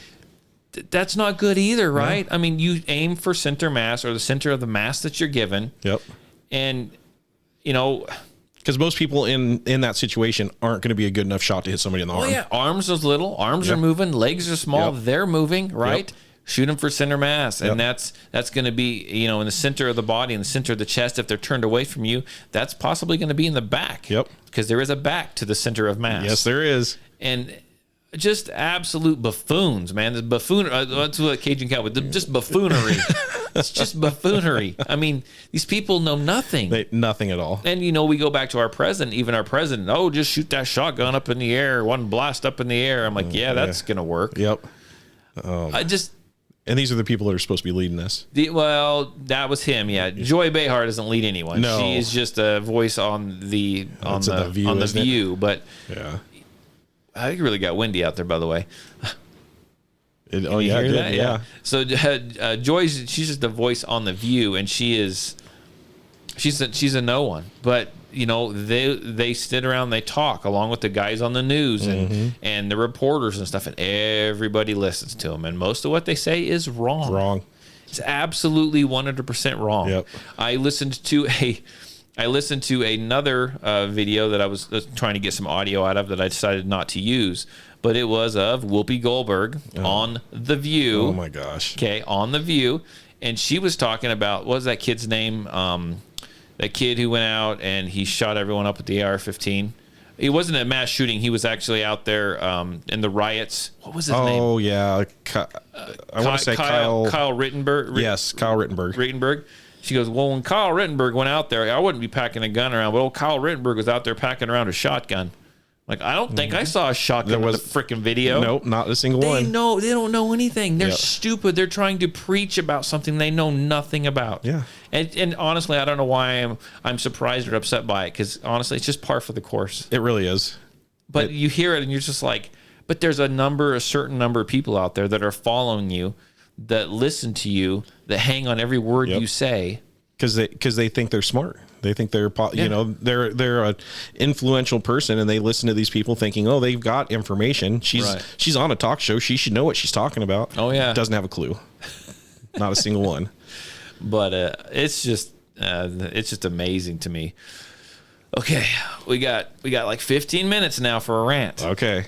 That's not good either, right? I mean, you aim for center mass or the center of the mass that you're given. Yep. And, because most people in that situation aren't going to be a good enough shot to hit somebody in the arm. Oh, yeah. Arms is little. Arms are moving. Legs are small. Yep. They're moving, right? Yep. Shoot them for center mass. And Yep. that's going to be, in the center of the body, in the center of the chest. If they're turned away from you, that's possibly going to be in the back. Yep. Because there is a back to the center of mass. Yes, there is. And just absolute buffoons, man. The buffoon. That's what Cajun Cowboy. Just buffoonery. It's just buffoonery. I mean, these people know nothing. Nothing at all. And we go back to our president. Even our president. Oh, just shoot that shotgun up in the air. One blast up in the air. I'm like, yeah, that's gonna work. Yep. And these are the people that are supposed to be leading this. Well, that was him. Yeah, Joy Behar doesn't lead anyone. No. She is just a voice on the View. But yeah, I think it really got windy out there. By the way. Oh yeah, hear good, that? yeah. So Joy's she's just the voice on the View, and she's a no one. But they sit around, they talk along with the guys on the news and the reporters and stuff, and everybody listens to them. And most of what they say is wrong. Wrong. It's absolutely 100% wrong. Yep. I listened to another video that I was trying to get some audio out of that I decided not to use. But it was of Whoopi Goldberg on The View. Oh, my gosh. Okay, on The View. And she was talking about, what was that kid's name? That kid who went out and he shot everyone up with the AR-15. He wasn't a mass shooting. He was actually out there in the riots. What was his name? Oh, yeah. I want to say Kyle Rittenberg. Yes, Kyle Rittenberg. She goes, well, when Kyle Rittenberg went out there, I wouldn't be packing a gun around. But old Kyle Rittenberg was out there packing around a shotgun. Like, I don't think I saw a shotgun in the freaking video. Nope, not a single one. They don't know anything. They're Yep. stupid. They're trying to preach about something they know nothing about. Yeah. And honestly, I don't know why I'm surprised or upset by it, because honestly, it's just par for the course. It really is. But you hear it and you're just like, but there's a certain number of people out there that are following you, that listen to you, that hang on every word you say. Because they think they're smart. They think they're they're an influential person, and they listen to these people thinking, oh, they've got information. She's on a talk show. She should know what she's talking about. Oh yeah, doesn't have a clue. Not a single one. But it's just It's just amazing to me. Okay, we got like 15 minutes now for a rant. Okay.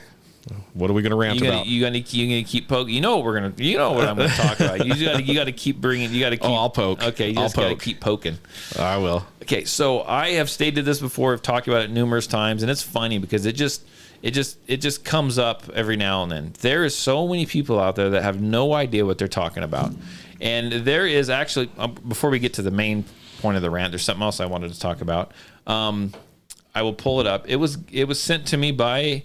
What are we going to rant about? You're gonna keep poking. You know what I'm going to talk about. You got to keep bringing. You got to keep. Oh, I'll poke. Okay, you just got to keep poking. I will. Okay, so I have stated this before. I've talked about it numerous times, and it's funny because it just comes up every now and then. There is so many people out there that have no idea what they're talking about, and there is actually before we get to the main point of the rant, there's something else I wanted to talk about. I will pull it up. It was sent to me by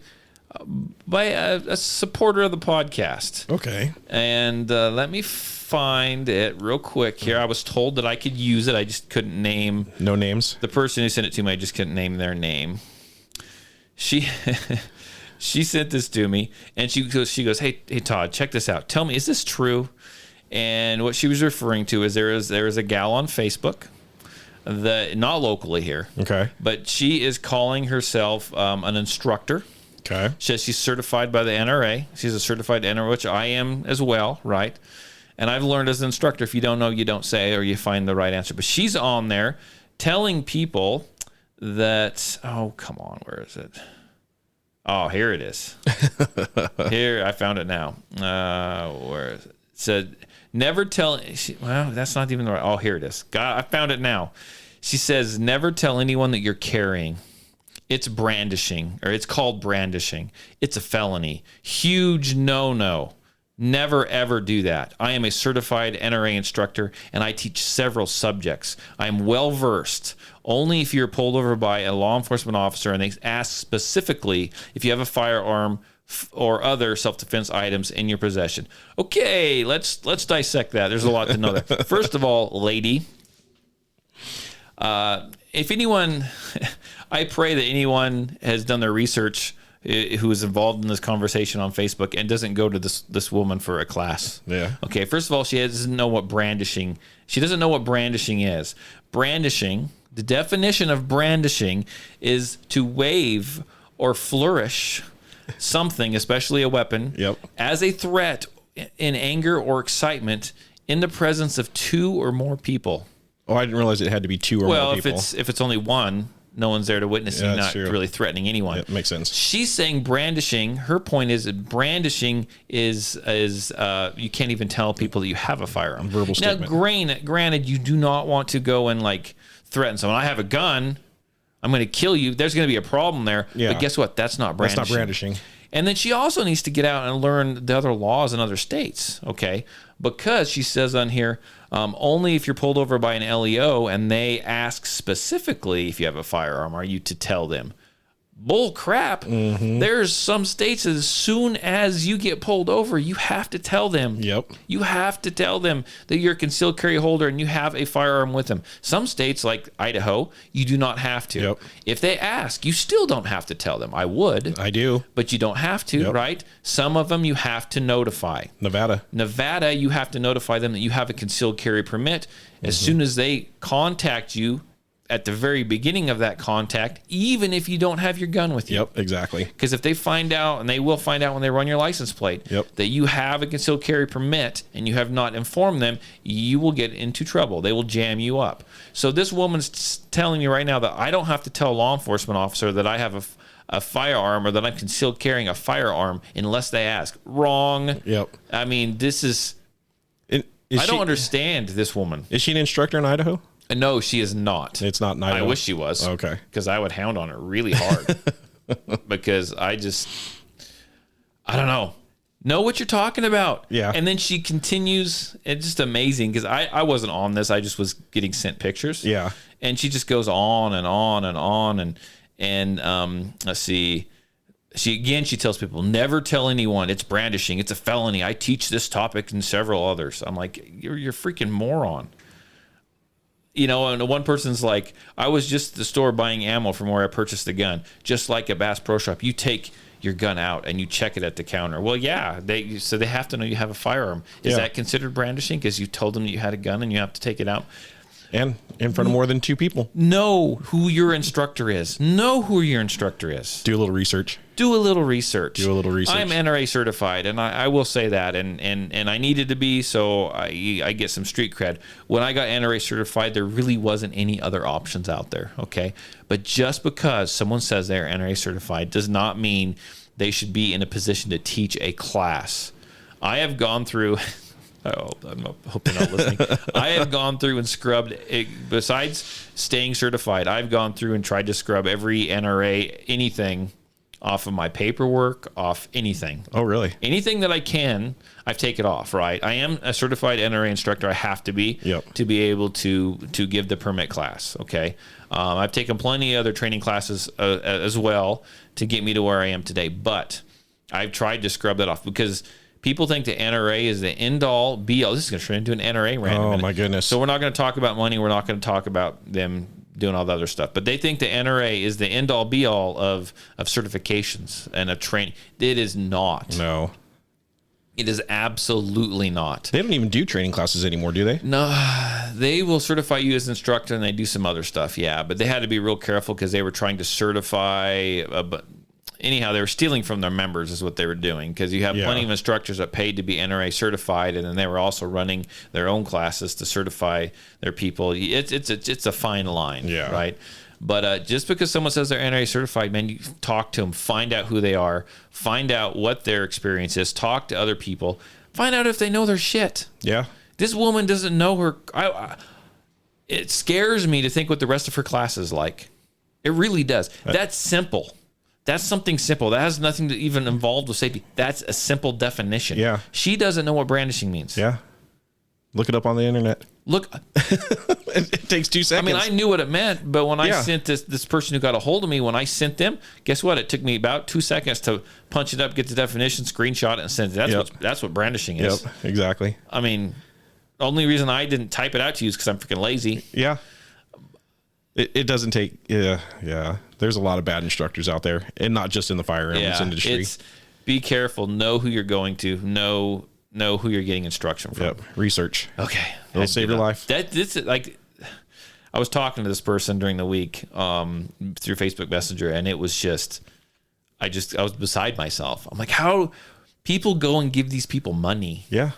a supporter of the podcast. Okay. And let me find it real quick here. I was told that I could use it. I just couldn't name. No names? The person who sent it to me, I just couldn't name their name. She sent this to me, and she goes, hey Todd, check this out. Tell me, is this true? And what she was referring to is there is a gal on Facebook, not locally here. Okay. But she is calling herself an instructor. Okay. She says she's certified by the NRA. She's a certified NRA, which I am as well, right? And I've learned as an instructor, if you don't know, you don't say, or you find the right answer. But she's on there telling people that, oh, come on, where is it? Oh, here it is. Here, I found it now. Where is it? It said, never tell, well, that's not even the right, oh, here it is. God, I found it now. She says, never tell anyone that you're carrying. It's brandishing, or it's called brandishing. It's a felony. Huge no-no. Never, ever do that. I am a certified NRA instructor, and I teach several subjects. I am well-versed. Only if you're pulled over by a law enforcement officer and they ask specifically if you have a firearm or other self-defense items in your possession. Okay, let's dissect that. There's a lot to know there. First of all, lady, if anyone... I pray that anyone has done their research who is involved in this conversation on Facebook and doesn't go to this woman for a class. Yeah. Okay, first of all, she doesn't know what brandishing. She doesn't know what brandishing is. Brandishing, the definition of brandishing is to wave or flourish something, especially a weapon, as a threat in anger or excitement in the presence of two or more people. Oh, I didn't realize it had to be two or more people. Well, if it's only one, no one's there to witness. You're not really threatening anyone. Yeah, makes sense. She's saying brandishing. Her point is that brandishing is you can't even tell people that you have a firearm. Verbal statement. Now, granted, you do not want to go and like threaten someone. I have a gun. I'm going to kill you. There's going to be a problem there. Yeah. But guess what? That's not brandishing. That's not brandishing. And then she also needs to get out and learn the other laws in other states, okay? Because she says on here, only if you're pulled over by an LEO and they ask specifically if you have a firearm, are you to tell them. Bull crap. Mm-hmm. There's some states as soon as you get pulled over, you have to tell them. Yep. You have to tell them that you're a concealed carry holder and you have a firearm with them. Some states like Idaho, you do not have to. Yep. If they ask, you still don't have to tell them. I would. I do. But you don't have to, right? Some of them you have to notify. Nevada, you have to notify them that you have a concealed carry permit. As soon as they contact you, at the very beginning of that contact, even if you don't have your gun with you. Yep, exactly. Because if they find out, and they will find out when they run your license plate, that you have a concealed carry permit and you have not informed them, you will get into trouble. They will jam you up. So this woman's telling me right now that I don't have to tell a law enforcement officer that I have a firearm or that I'm concealed carrying a firearm unless they ask. Wrong. Yep. I mean, this is I don't understand this woman. Is she an instructor in Idaho? No, she is not. It's not in Idaho. I wish she was. Okay. Because I would hound on her really hard. Because I don't know what you're talking about. Yeah. And then she continues. It's just amazing because I wasn't on this. I just was getting sent pictures. Yeah. And she just goes on and on and on. And let's see. She tells people, never tell anyone. It's brandishing. It's a felony. I teach this topic and several others. I'm like, you're a freaking moron. You know, and one person's like, I was just at the store buying ammo from where I purchased the gun. Just like a Bass Pro Shop, you take your gun out and you check it at the counter. Well, yeah, so they have to know you have a firearm. Is that considered brandishing because you told them that you had a gun and you have to take it out? And in front of more than 2 people. Know who your instructor is. Know who your instructor is. Do a little research. Do a little research. I'm NRA certified, and I will say that, and I needed to be, so I get some street cred. When I got NRA certified, there really wasn't any other options out there, okay? But just because someone says they're NRA certified does not mean they should be in a position to teach a class. I have gone through... Oh, I'm hoping not listening. I have gone through and scrubbed, besides staying certified, I've gone through and tried to scrub every NRA, anything off of my paperwork, off anything. Oh, really? Anything that I can, I've taken off, right? I am a certified NRA instructor. I have to be to be able to give the permit class, okay? I've taken plenty of other training classes as well to get me to where I am today, but I've tried to scrub that off because... People think the NRA is the end-all, be-all. This is going to turn into an NRA rant. Oh, my goodness. So we're not going to talk about money. We're not going to talk about them doing all the other stuff. But they think the NRA is the end-all, be-all of certifications and of training. It is not. No. It is absolutely not. They don't even do training classes anymore, do they? No. They will certify you as an instructor, and they do some other stuff, yeah. But they had to be real careful because they were trying to certify... Anyhow, they were stealing from their members is what they were doing, because you have plenty of instructors that paid to be NRA certified, and then they were also running their own classes to certify their people. It's a fine line, right? But just because someone says they're NRA certified, man, you talk to them, find out who they are, find out what their experience is, talk to other people, find out if they know their shit. Yeah. This woman doesn't know her. It scares me to think what the rest of her class is like. It really does. That's simple. That's something simple. That has nothing to even involved with safety. That's a simple definition. Yeah. She doesn't know what brandishing means. Yeah. Look it up on the internet. Look. It takes 2 seconds. I mean, I knew what it meant, but when I sent this person who got a hold of me, when I sent them, guess what? It took me about 2 seconds to punch it up, get the definition, screenshot it, and send it. That's what brandishing is. Yep, exactly. I mean, the only reason I didn't type it out to you is because I'm freaking lazy. Yeah. It doesn't take, yeah. There's a lot of bad instructors out there, and not just in the firearms industry. Be careful. Know who you're going to. Know who you're getting instruction from. Yep. Research. Okay. It'll save your life. This is like, I was talking to this person during the week through Facebook Messenger, and it was just, I was beside myself. I'm like, how people go and give these people money? Yeah.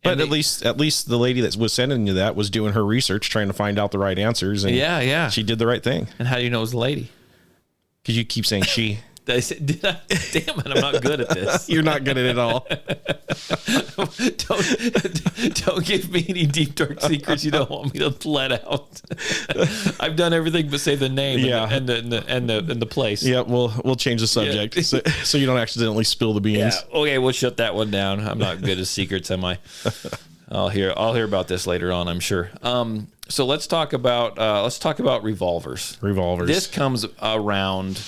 But at least the lady that was sending you that was doing her research, trying to find out the right answers. And she did the right thing. And how do you know it was a lady? Because you keep saying she. Did I? Damn it, I'm not good at this. You're not good at it all. Don't give me any deep, dark secrets you don't want me to let out. I've done everything but say the name and the place. Yeah, we'll change the subject so you don't accidentally spill the beans. Yeah. Okay, we'll shut that one down. I'm not good at secrets, am I? I'll hear about this later on, I'm sure. So let's talk about revolvers. Revolvers. This comes around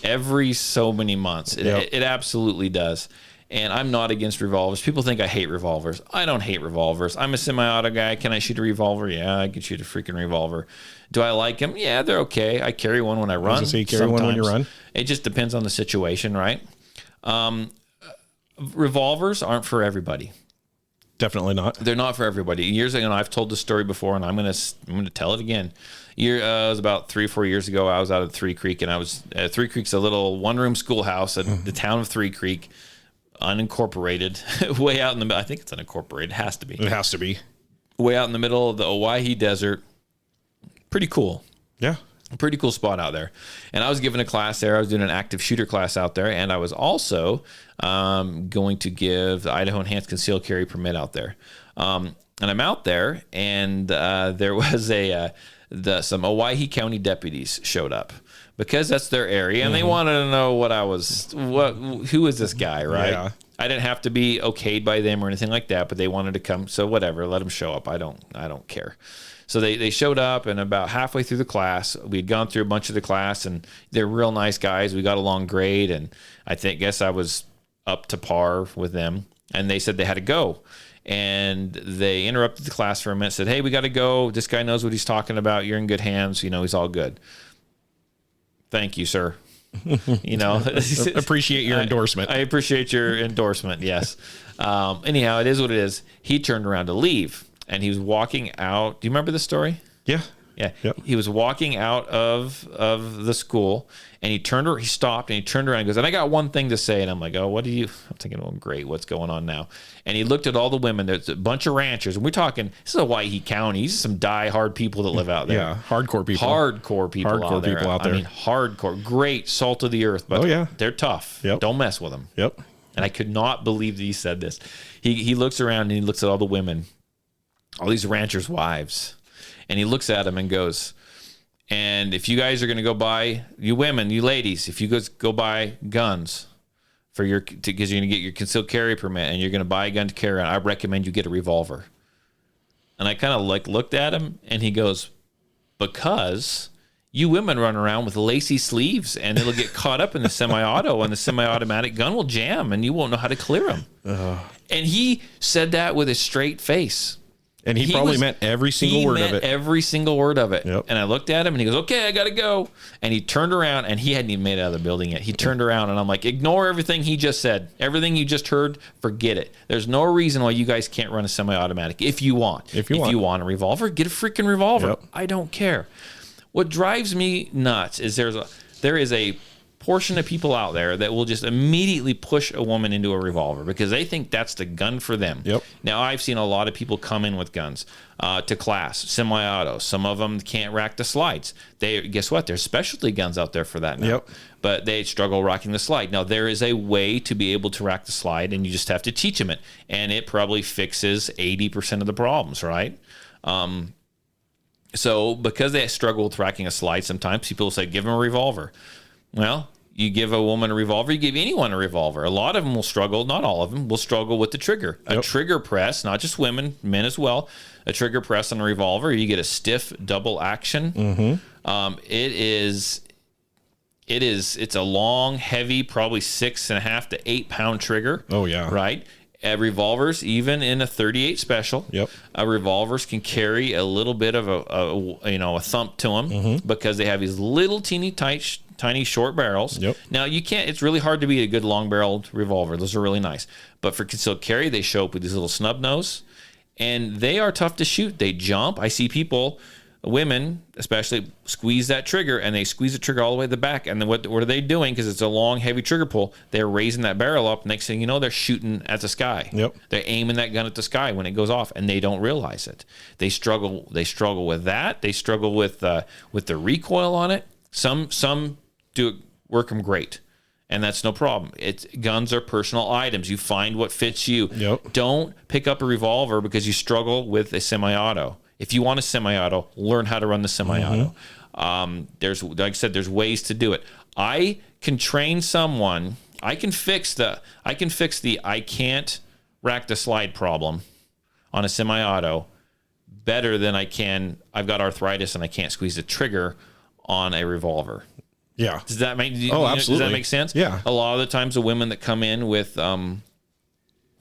every so many months. It absolutely does. And I'm not against revolvers. People think I hate revolvers. I don't hate revolvers. I'm a semi-auto guy. Can I shoot a revolver? Yeah, I can shoot a freaking revolver. Do I like them? Yeah, they're okay. I carry one when I run. So you carry one when you run? It just depends on the situation, right? Revolvers aren't for everybody. Definitely not. They're not for everybody. Years ago, and I've told this story before, and I'm gonna tell it again. It was about 3 or 4 years ago. I was out at Three Creek, and I was Three Creek's a little one-room schoolhouse in the town of Three Creek, unincorporated, way out in the middle. I think it's unincorporated. It has to be. It has to be. Way out in the middle of the Owyhee Desert. Pretty cool. Yeah. A pretty cool spot out there. And I was giving a class there. I was doing an active shooter class out there, and I was also going to give the Idaho Enhanced Concealed Carry Permit out there. And I'm out there, and there was some Owyhee County deputies showed up because that's their area, and they wanted to know who is this guy, right? Yeah. I didn't have to be okayed by them or anything like that, but they wanted to come, so whatever, let them show up. I don't care. So they showed up, and about halfway through the class, we'd gone through a bunch of the class, and they're real nice guys. We got along great, and I guess I was up to par with them. And they said they had to go, and they interrupted the class for a minute. Said, "Hey, we got to go. This guy knows what he's talking about. You're in good hands. He's all good." Thank you, sir. Appreciate your endorsement. I appreciate your endorsement. Yes. Anyhow, it is what it is. He turned around to leave. And he was walking out. Do you remember the story? Yeah. Yeah. Yep. He was walking out of the school, and he stopped and he turned around and goes, and I got one thing to say. And I'm like, oh, I'm thinking, oh, great. What's going on now? And he looked at all the women. There's a bunch of ranchers. And we're talking, this is a Waihee County. These are some die-hard people that live out there. Yeah. Hardcore people. Hardcore people out there. I mean, hardcore. Great salt of the earth. But they're tough. Yep. Don't mess with them. Yep. And I could not believe that he said this. He looks around and he looks at all the women, all these ranchers' wives. And he looks at them and goes, and if you guys are going to go buy, you women, you ladies, if you guys go buy guns for because you're going to get your concealed carry permit and you're going to buy a gun to carry on, I recommend you get a revolver. And I kind of looked at him and he goes, because you women run around with lacy sleeves and it'll get caught up in the semi-auto, and the semi-automatic gun will jam and you won't know how to clear them. And he said that with a straight face. And he probably meant every single word of it. Every single word of it. Yep. And I looked at him and he goes, okay, I got to go. And he turned around and he hadn't even made it out of the building yet. He turned around and I'm like, ignore everything he just said. Everything you just heard, forget it. There's no reason why you guys can't run a semi-automatic if you want. If you want a revolver, get a freaking revolver. Yep. I don't care. What drives me nuts is there is a portion of people out there that will just immediately push a woman into a revolver because they think that's the gun for them. Yep. Now, I've seen a lot of people come in with guns to class, semi-auto. Some of them can't rack the slides. Guess what? There's specialty guns out there for that now. Yep. But they struggle racking the slide. Now, there is a way to be able to rack the slide, and you just have to teach them it. And it probably fixes 80% of the problems, right? So because they struggle with racking a slide, sometimes people will say, give them a revolver. Well, you give a woman a revolver, you give anyone a revolver. A lot of them will struggle, not all of them, will struggle with the trigger. A trigger press, not just women, men as well. A trigger press on a revolver, you get a stiff double action. Mm-hmm. It's a long, heavy, probably 6.5 to 8 pound trigger. Oh, yeah. Right? Revolvers, even in a 38 special, revolvers can carry a little bit of a thump to them because they have these little tiny short barrels. Now you can't. It's really hard to beat a good long barreled revolver. Those are really nice. But for concealed carry, they show up with these little snub nose, and they are tough to shoot. They jump. I see people, women especially, squeeze that trigger, and they squeeze the trigger all the way to the back. And then what are they doing? Because it's a long, heavy trigger pull. They're raising that barrel up. Next thing you know, they're shooting at the sky. They're aiming that gun at the sky when it goes off, and they don't realize it. They struggle. They struggle with that. They struggle with the recoil on it. Some work them great, and that's no problem. Guns are personal items. You find what fits you. Don't pick up a revolver because you struggle with a semi-auto. If you want a semi-auto, learn how to run the semi-auto. There's, like I said, there's ways to do it. I can train someone. I can fix the I can't rack the slide problem on a semi-auto better than I can. I've got arthritis and I can't squeeze the trigger on a revolver. Yeah. Does that make? Absolutely. Does that make sense? Yeah. A lot of the times, the women that come in with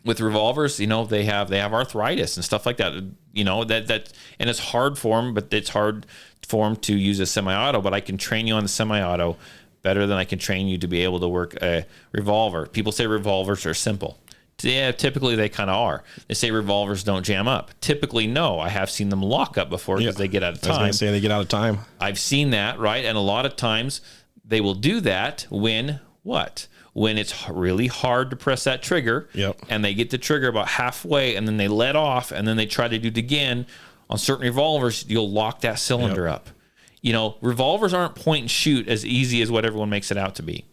revolvers, they have arthritis and stuff like that. That and it's hard for them, but it's hard for them to use a semi-auto. But I can train you on the semi-auto better than I can train you to be able to work a revolver. People say revolvers are simple. Yeah, typically they kind of are. They say revolvers don't jam up. Typically, no. I have seen them lock up before because they get out of time. I was going to say they get out of time. I've seen that, right? And a lot of times they will do that when what? When it's really hard to press that trigger, and they get the trigger about halfway, and then they let off, and then they try to do it again. On certain revolvers, you'll lock that cylinder up. Revolvers aren't point and shoot as easy as what everyone makes it out to be.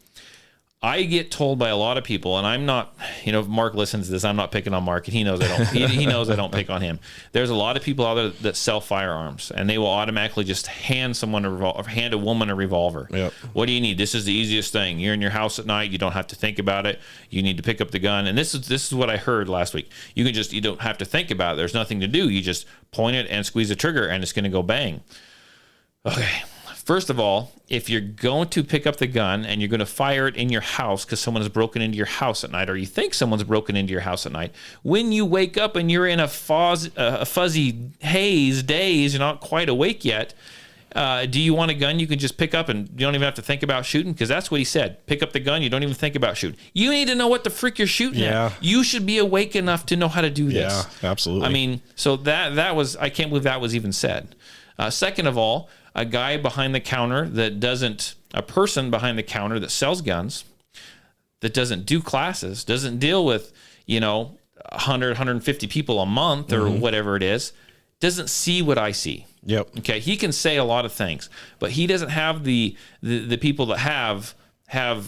I get told by a lot of people, and I'm not, if Mark listens to this, I'm not picking on Mark, and he knows I don't. he knows I don't pick on him. There's a lot of people out there that sell firearms, and they will automatically just hand a woman a revolver. What do you need? This is the easiest thing. You're in your house at night. You don't have to think about it. You need to pick up the gun, and this is what I heard last week. You don't have to think about it. There's nothing to do. You just point it and squeeze the trigger, and it's going to go bang. Okay. First of all, if you're going to pick up the gun and you're going to fire it in your house because someone has broken into your house at night, or you think someone's broken into your house at night, when you wake up and you're in a fuzzy haze, daze, you're not quite awake yet, do you want a gun you can just pick up and you don't even have to think about shooting? Because that's what he said. Pick up the gun, you don't even think about shooting. You need to know what the frick you're shooting at. You should be awake enough to know how to do this. Yeah, absolutely. I mean, so that was, I can't believe that was even said. Second of all, a guy behind the counter a person behind the counter that sells guns, that doesn't do classes, doesn't deal with, 100, 150 people a month or whatever it is, doesn't see what I see. Yep. Okay. He can say a lot of things, but he doesn't have the people that have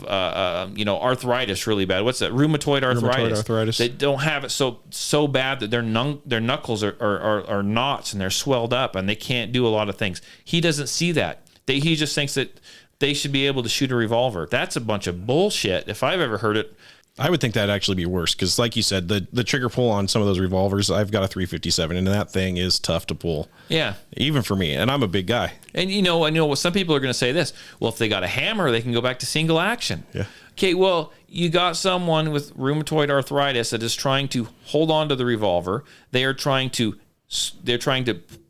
arthritis really bad. What's that? Rheumatoid arthritis. They don't have it so bad that their knuckles are knots and they're swelled up and they can't do a lot of things. He doesn't see that. He just thinks that they should be able to shoot a revolver. That's a bunch of bullshit. If I've ever heard it. I would think that'd actually be worse because, like you said, the trigger pull on some of those revolvers, I've got a 357, and that thing is tough to pull. Yeah. Even for me, and I'm a big guy. And I know some people are going to say this. Well, if they got a hammer, they can go back to single action. Yeah. Okay, well, you got someone with rheumatoid arthritis that is trying to hold on to the revolver. They're trying to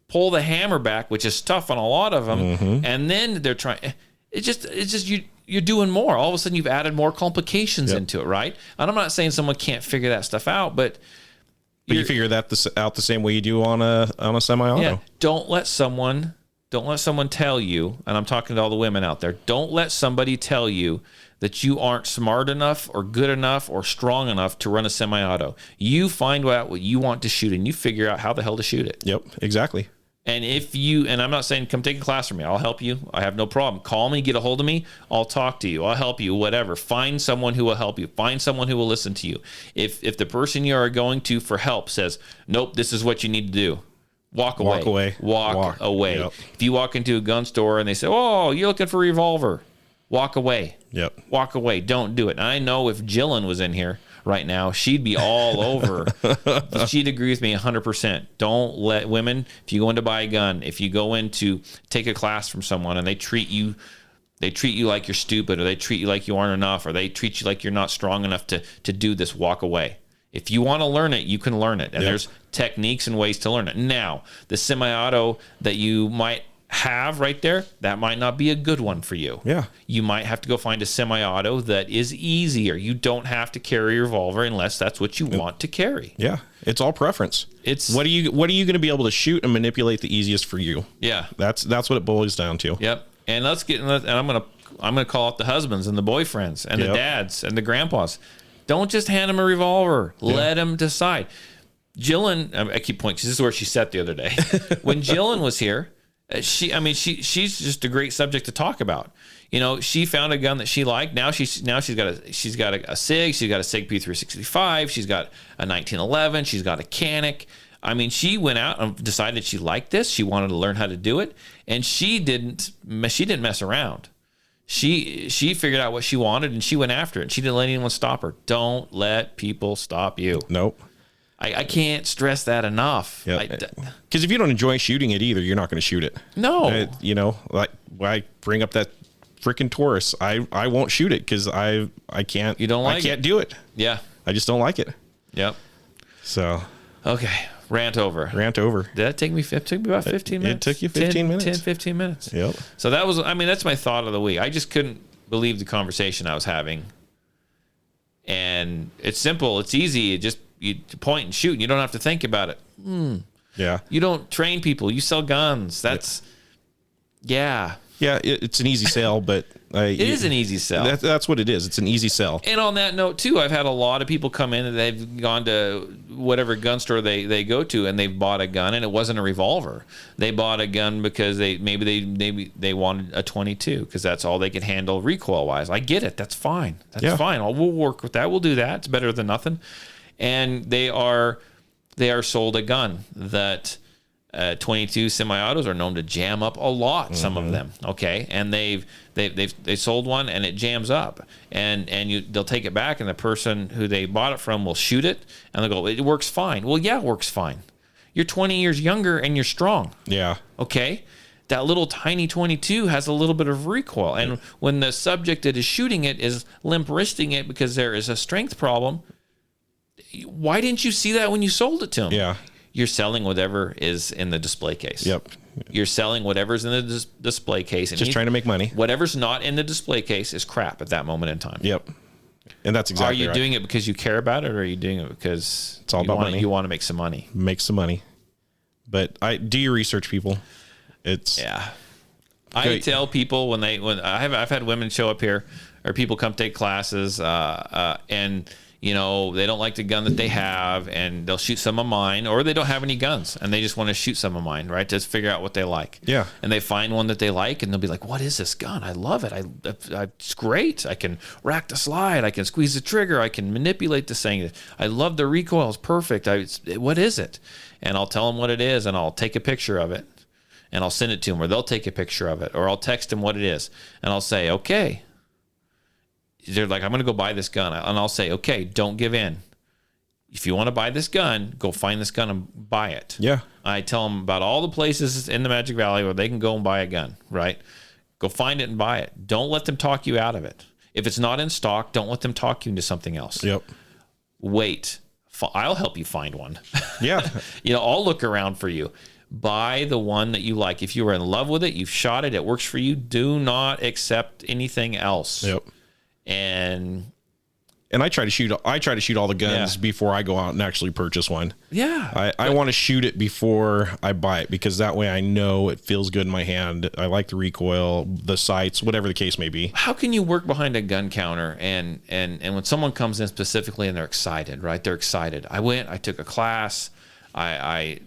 pull the hammer back, which is tough on a lot of them, and then they're trying. It's just you're doing more. All of a sudden, you've added more complications into it, right? And I'm not saying someone can't figure that stuff out, but you figure that out the same way you do on a semi-auto. Yeah. Don't let someone tell you, and I'm talking to all the women out there, don't let somebody tell you that you aren't smart enough or good enough or strong enough to run a semi-auto. You find out what you want to shoot, and you figure out how the hell to shoot it. Yep, exactly. And and I'm not saying come take a class from me. I'll help you. I have no problem. Call me, get a hold of me. I'll talk to you. I'll help you, whatever. Find someone who will help you. Find someone who will listen to you. If the person you are going to for help says, nope, this is what you need to do, walk away. Walk away. Yep. If you walk into a gun store and they say, oh, you're looking for a revolver, walk away. Yep. Walk away. Don't do it. And I know if Jillian was in here right now, she'd be all over. She'd agree with me 100%. Don't let women, if you go in to buy a gun, if you go in to take a class from someone and they treat you like you're stupid, or they treat you like you aren't enough, or they treat you like you're not strong enough to do this, walk away. If you want to learn it, you can learn it. And there's techniques and ways to learn it. Now, the semi-auto that you might have right there, that might not be a good one for you. Yeah. You might have to go find a semi-auto that is easier. You don't have to carry a revolver unless that's what you want to carry. Yeah. It's all preference. It's what are you going to be able to shoot and manipulate the easiest for you? Yeah. That's what it boils down to. Yep. And I'm going to call out the husbands and the boyfriends and the dads and the grandpas. Don't just hand them a revolver. Let them decide. Jillian, I keep pointing, this is where she sat the other day. When Jillian was here, she's just a great subject to talk about. She found a gun that she liked. Now she's got a SIG. She's got a SIG P365. She's got a 1911. She's got a Canic. She went out and decided she liked this. She wanted to learn how to do it, and she didn't mess around. She figured out what she wanted and she went after it. She didn't let anyone stop her. Don't let people stop you. Nope. I can't stress that enough. Because if you don't enjoy shooting it either, you're not going to shoot it. No. Like I bring up that freaking Taurus. I won't shoot it because I can't. You don't like I can't do it. Yeah. I just don't like it. Yep. So. Okay. Rant over. Did that take me? It took me about 15 minutes. It took you 15 minutes. 10-15 minutes. Yep. So that was. That's my thought of the week. I just couldn't believe the conversation I was having. And it's simple. It's easy. You point and shoot, and you don't have to think about it. Yeah. You don't train people. You sell guns. That's, Yeah, it's an easy sell, but it is an easy sell. That's what it is. It's an easy sell. And on that note, too, I've had a lot of people come in and they've gone to whatever gun store they go to, and they've bought a gun, and it wasn't a revolver. They bought a gun because they wanted a 22 because that's all they could handle recoil-wise. I get it. That's fine. That's fine. We'll work with that. We'll do that. It's better than nothing. And they are sold a gun that 22 semi-autos are known to jam up a lot. Some of them, okay, and they sold one and it jams up, and they'll take it back, and the person who they bought it from will shoot it, and they'll go, it works fine. Well, yeah, it works fine. You're 20 years younger and you're strong. Yeah. Okay. That little tiny 22 has a little bit of recoil, and when the subject that is shooting it is limp wristing it because there is a strength problem. Why didn't you see that when you sold it to him? Yeah. You're selling whatever is in the display case. Yep. You're selling whatever's in the display case. And just trying to make money. Whatever's not in the display case is crap at that moment in time. Yep. And that's exactly right. Are you doing it because you care about it, or are you doing it because it's all about money? You want to make some money. Make some money. But do your research, people. I tell people when I've had women show up here, or people come take classes, and you know, they don't like the gun that they have, and they'll shoot some of mine, or they don't have any guns and they just want to shoot some of mine, right? Just figure out what they like. Yeah. And they find one that they like, and they'll be like, "What is this gun? I love it. It's great. I can rack the slide. I can squeeze the trigger. I can manipulate this thing. I love the recoil. It's perfect. What is it?" And I'll tell them what it is, and I'll take a picture of it, and I'll send it to them, or they'll take a picture of it, or I'll text them what it is, and I'll say, "Okay." They're like, "I'm going to go buy this gun." And I'll say, "Okay, don't give in. If you want to buy this gun, go find this gun and buy it." Yeah. I tell them about all the places in the Magic Valley where they can go and buy a gun, right? Go find it and buy it. Don't let them talk you out of it. If it's not in stock, don't let them talk you into something else. Yep. Wait. I'll help you find one. Yeah. You know, I'll look around for you. Buy the one that you like. If you are in love with it, you've shot it, it works for you, do not accept anything else. Yep. And I try to shoot all the guns before I go out and actually purchase one. Yeah. I want to shoot it before I buy it, because that way I know it feels good in my hand. I like the recoil, the sights, whatever the case may be. How can you work behind a gun counter and when someone comes in specifically and they're excited, right? They're excited. I took a class. I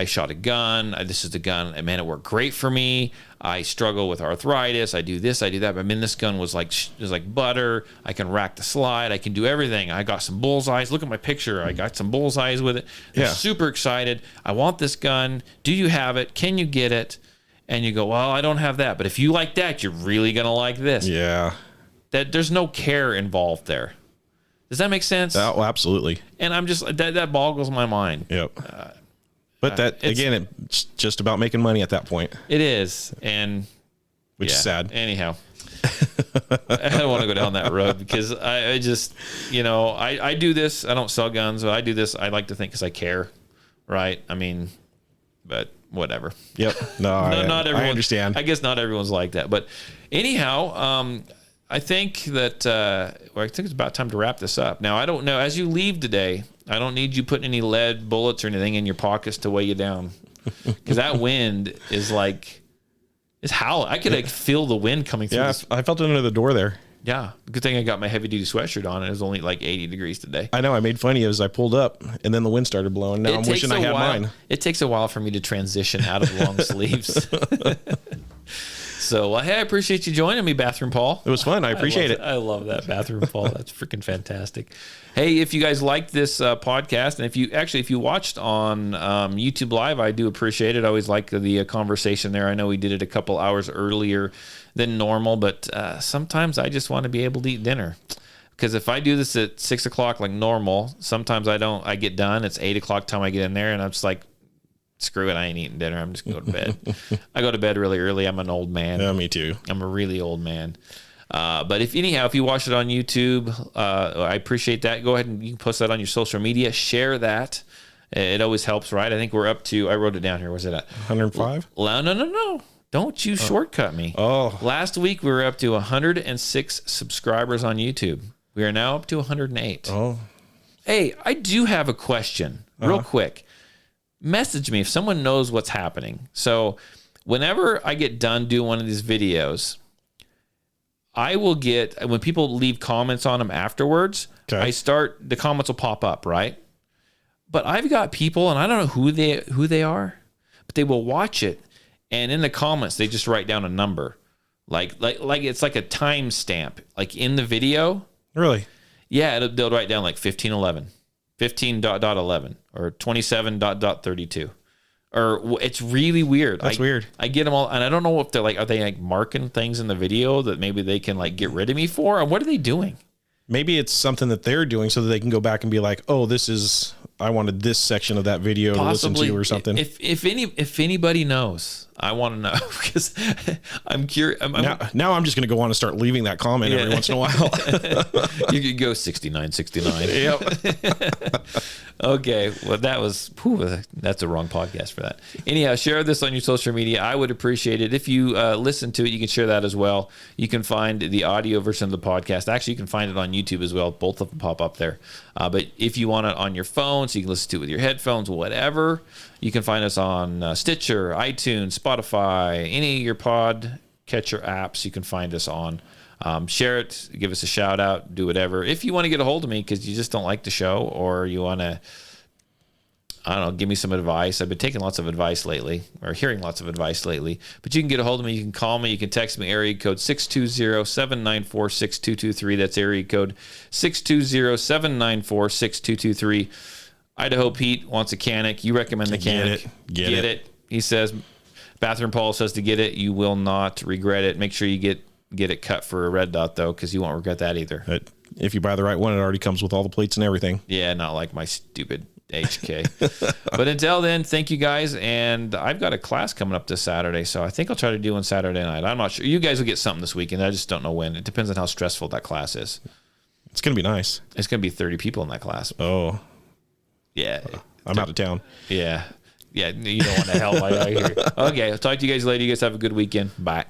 shot a gun. This is the gun. And man, it worked great for me. I struggle with arthritis. I do this, I do that. But I mean, this gun was like butter. I can rack the slide. I can do everything. I got some bullseyes. Look at my picture. I got some bullseyes with it. They're super excited. I want this gun. Do you have it? Can you get it? And you go, "Well, I don't have that. But if you like that, you're really going to like this." Yeah. That there's no care involved there. Does that make sense? Oh, absolutely. And I'm just, that boggles my mind. Yep. But again, it's just about making money at that point. It is. And which is sad. Anyhow, I don't want to go down that road, because I just, you know, I do this. I don't sell guns, but I do this. I like to think because I care. Right. I mean, but whatever. Yep. No, not everyone. I understand. I guess not everyone's like that. But anyhow, I think that I think it's about time to wrap this up. Now, I don't know. As you leave today, I don't need you putting any lead bullets or anything in your pockets to weigh you down, because that wind is like, it's howling. I could feel the wind coming through. Yeah, I felt it under the door there. Yeah. Good thing I got my heavy duty sweatshirt on. It was only like 80 degrees today. I know. I made fun of you as I pulled up, and then the wind started blowing. Now I'm wishing I had mine. It takes a while for me to transition out of long sleeves. So, hey, I appreciate you joining me, Bathroom Paul. It was fun. I appreciate it. I love that, Bathroom Paul. That's freaking fantastic. Hey, if you guys liked this podcast, and if you watched on YouTube Live, I do appreciate it. I always like the conversation there. I know we did it a couple hours earlier than normal, but sometimes I just want to be able to eat dinner. Because if I do this at 6 o'clock like normal, sometimes I don't. I get done. It's 8 o'clock time I get in there, and I'm just like, screw it, I ain't eating dinner. I'm just going to go to bed. I go to bed really early. I'm an old man. Yeah, me too. I'm a really old man. But if you watch it on YouTube, I appreciate that. Go ahead and you can post that on your social media. Share that. It always helps, right? I think we're up to, I wrote it down here. Where's it at? 105? No. Don't you shortcut me. Oh. Last week, we were up to 106 subscribers on YouTube. We are now up to 108. Oh. Hey, I do have a question real quick. Message me if someone knows what's happening. So whenever I get done doing one of these videos, I will get, when people leave comments on them afterwards, the comments will pop up, right? But I've got people, and I don't know who they are, but they will watch it, and in the comments they just write down a number, like it's like a timestamp, like in the video. Really? Yeah, they'll write down like 1511. 15.11 or 27.32, or it's really weird. That's weird. I get them all, and I don't know if they're like, are they like marking things in the video that maybe they can like get rid of me for, or what are they doing? Maybe it's something that they're doing so that they can go back and be like, oh, I wanted this section of that video to listen to or something. If anybody knows, I want to know, because I'm curious. Now I'm just going to go on and start leaving that comment every once in a while. You could go 69. Yep. Okay. Well, that's a wrong podcast for that. Anyhow, share this on your social media. I would appreciate it. If you listen to it, you can share that as well. You can find the audio version of the podcast. Actually, you can find it on YouTube as well. Both of them pop up there. But if you want it on your phone, so you can listen to it with your headphones, whatever. You can find us on Stitcher, iTunes, Spotify, any of your pod catcher apps you can find us on. Share it, give us a shout out, do whatever. If you want to get a hold of me because you just don't like the show, or you want to, I don't know, give me some advice. I've been taking lots of advice lately, or hearing lots of advice lately. But you can get a hold of me. You can call me. You can text me, area code 620-794-6223. That's area code 620-794-6223. Idaho Pete wants a Canic. You recommend the Canic. Get it. He says, Bathroom Paul says to get it. You will not regret it. Make sure you get it cut for a red dot, though, because you won't regret that either. If you buy the right one, it already comes with all the plates and everything. Yeah, not like my stupid HK. But until then, thank you guys. And I've got a class coming up this Saturday, so I think I'll try to do one Saturday night. I'm not sure. You guys will get something this weekend. I just don't know when. It depends on how stressful that class is. It's going to be nice. It's going to be 30 people in that class. Oh. Yeah. I'm out of town. Yeah. Yeah, you don't want to help. I hear. Okay, I'll talk to you guys later. You guys have a good weekend. Bye.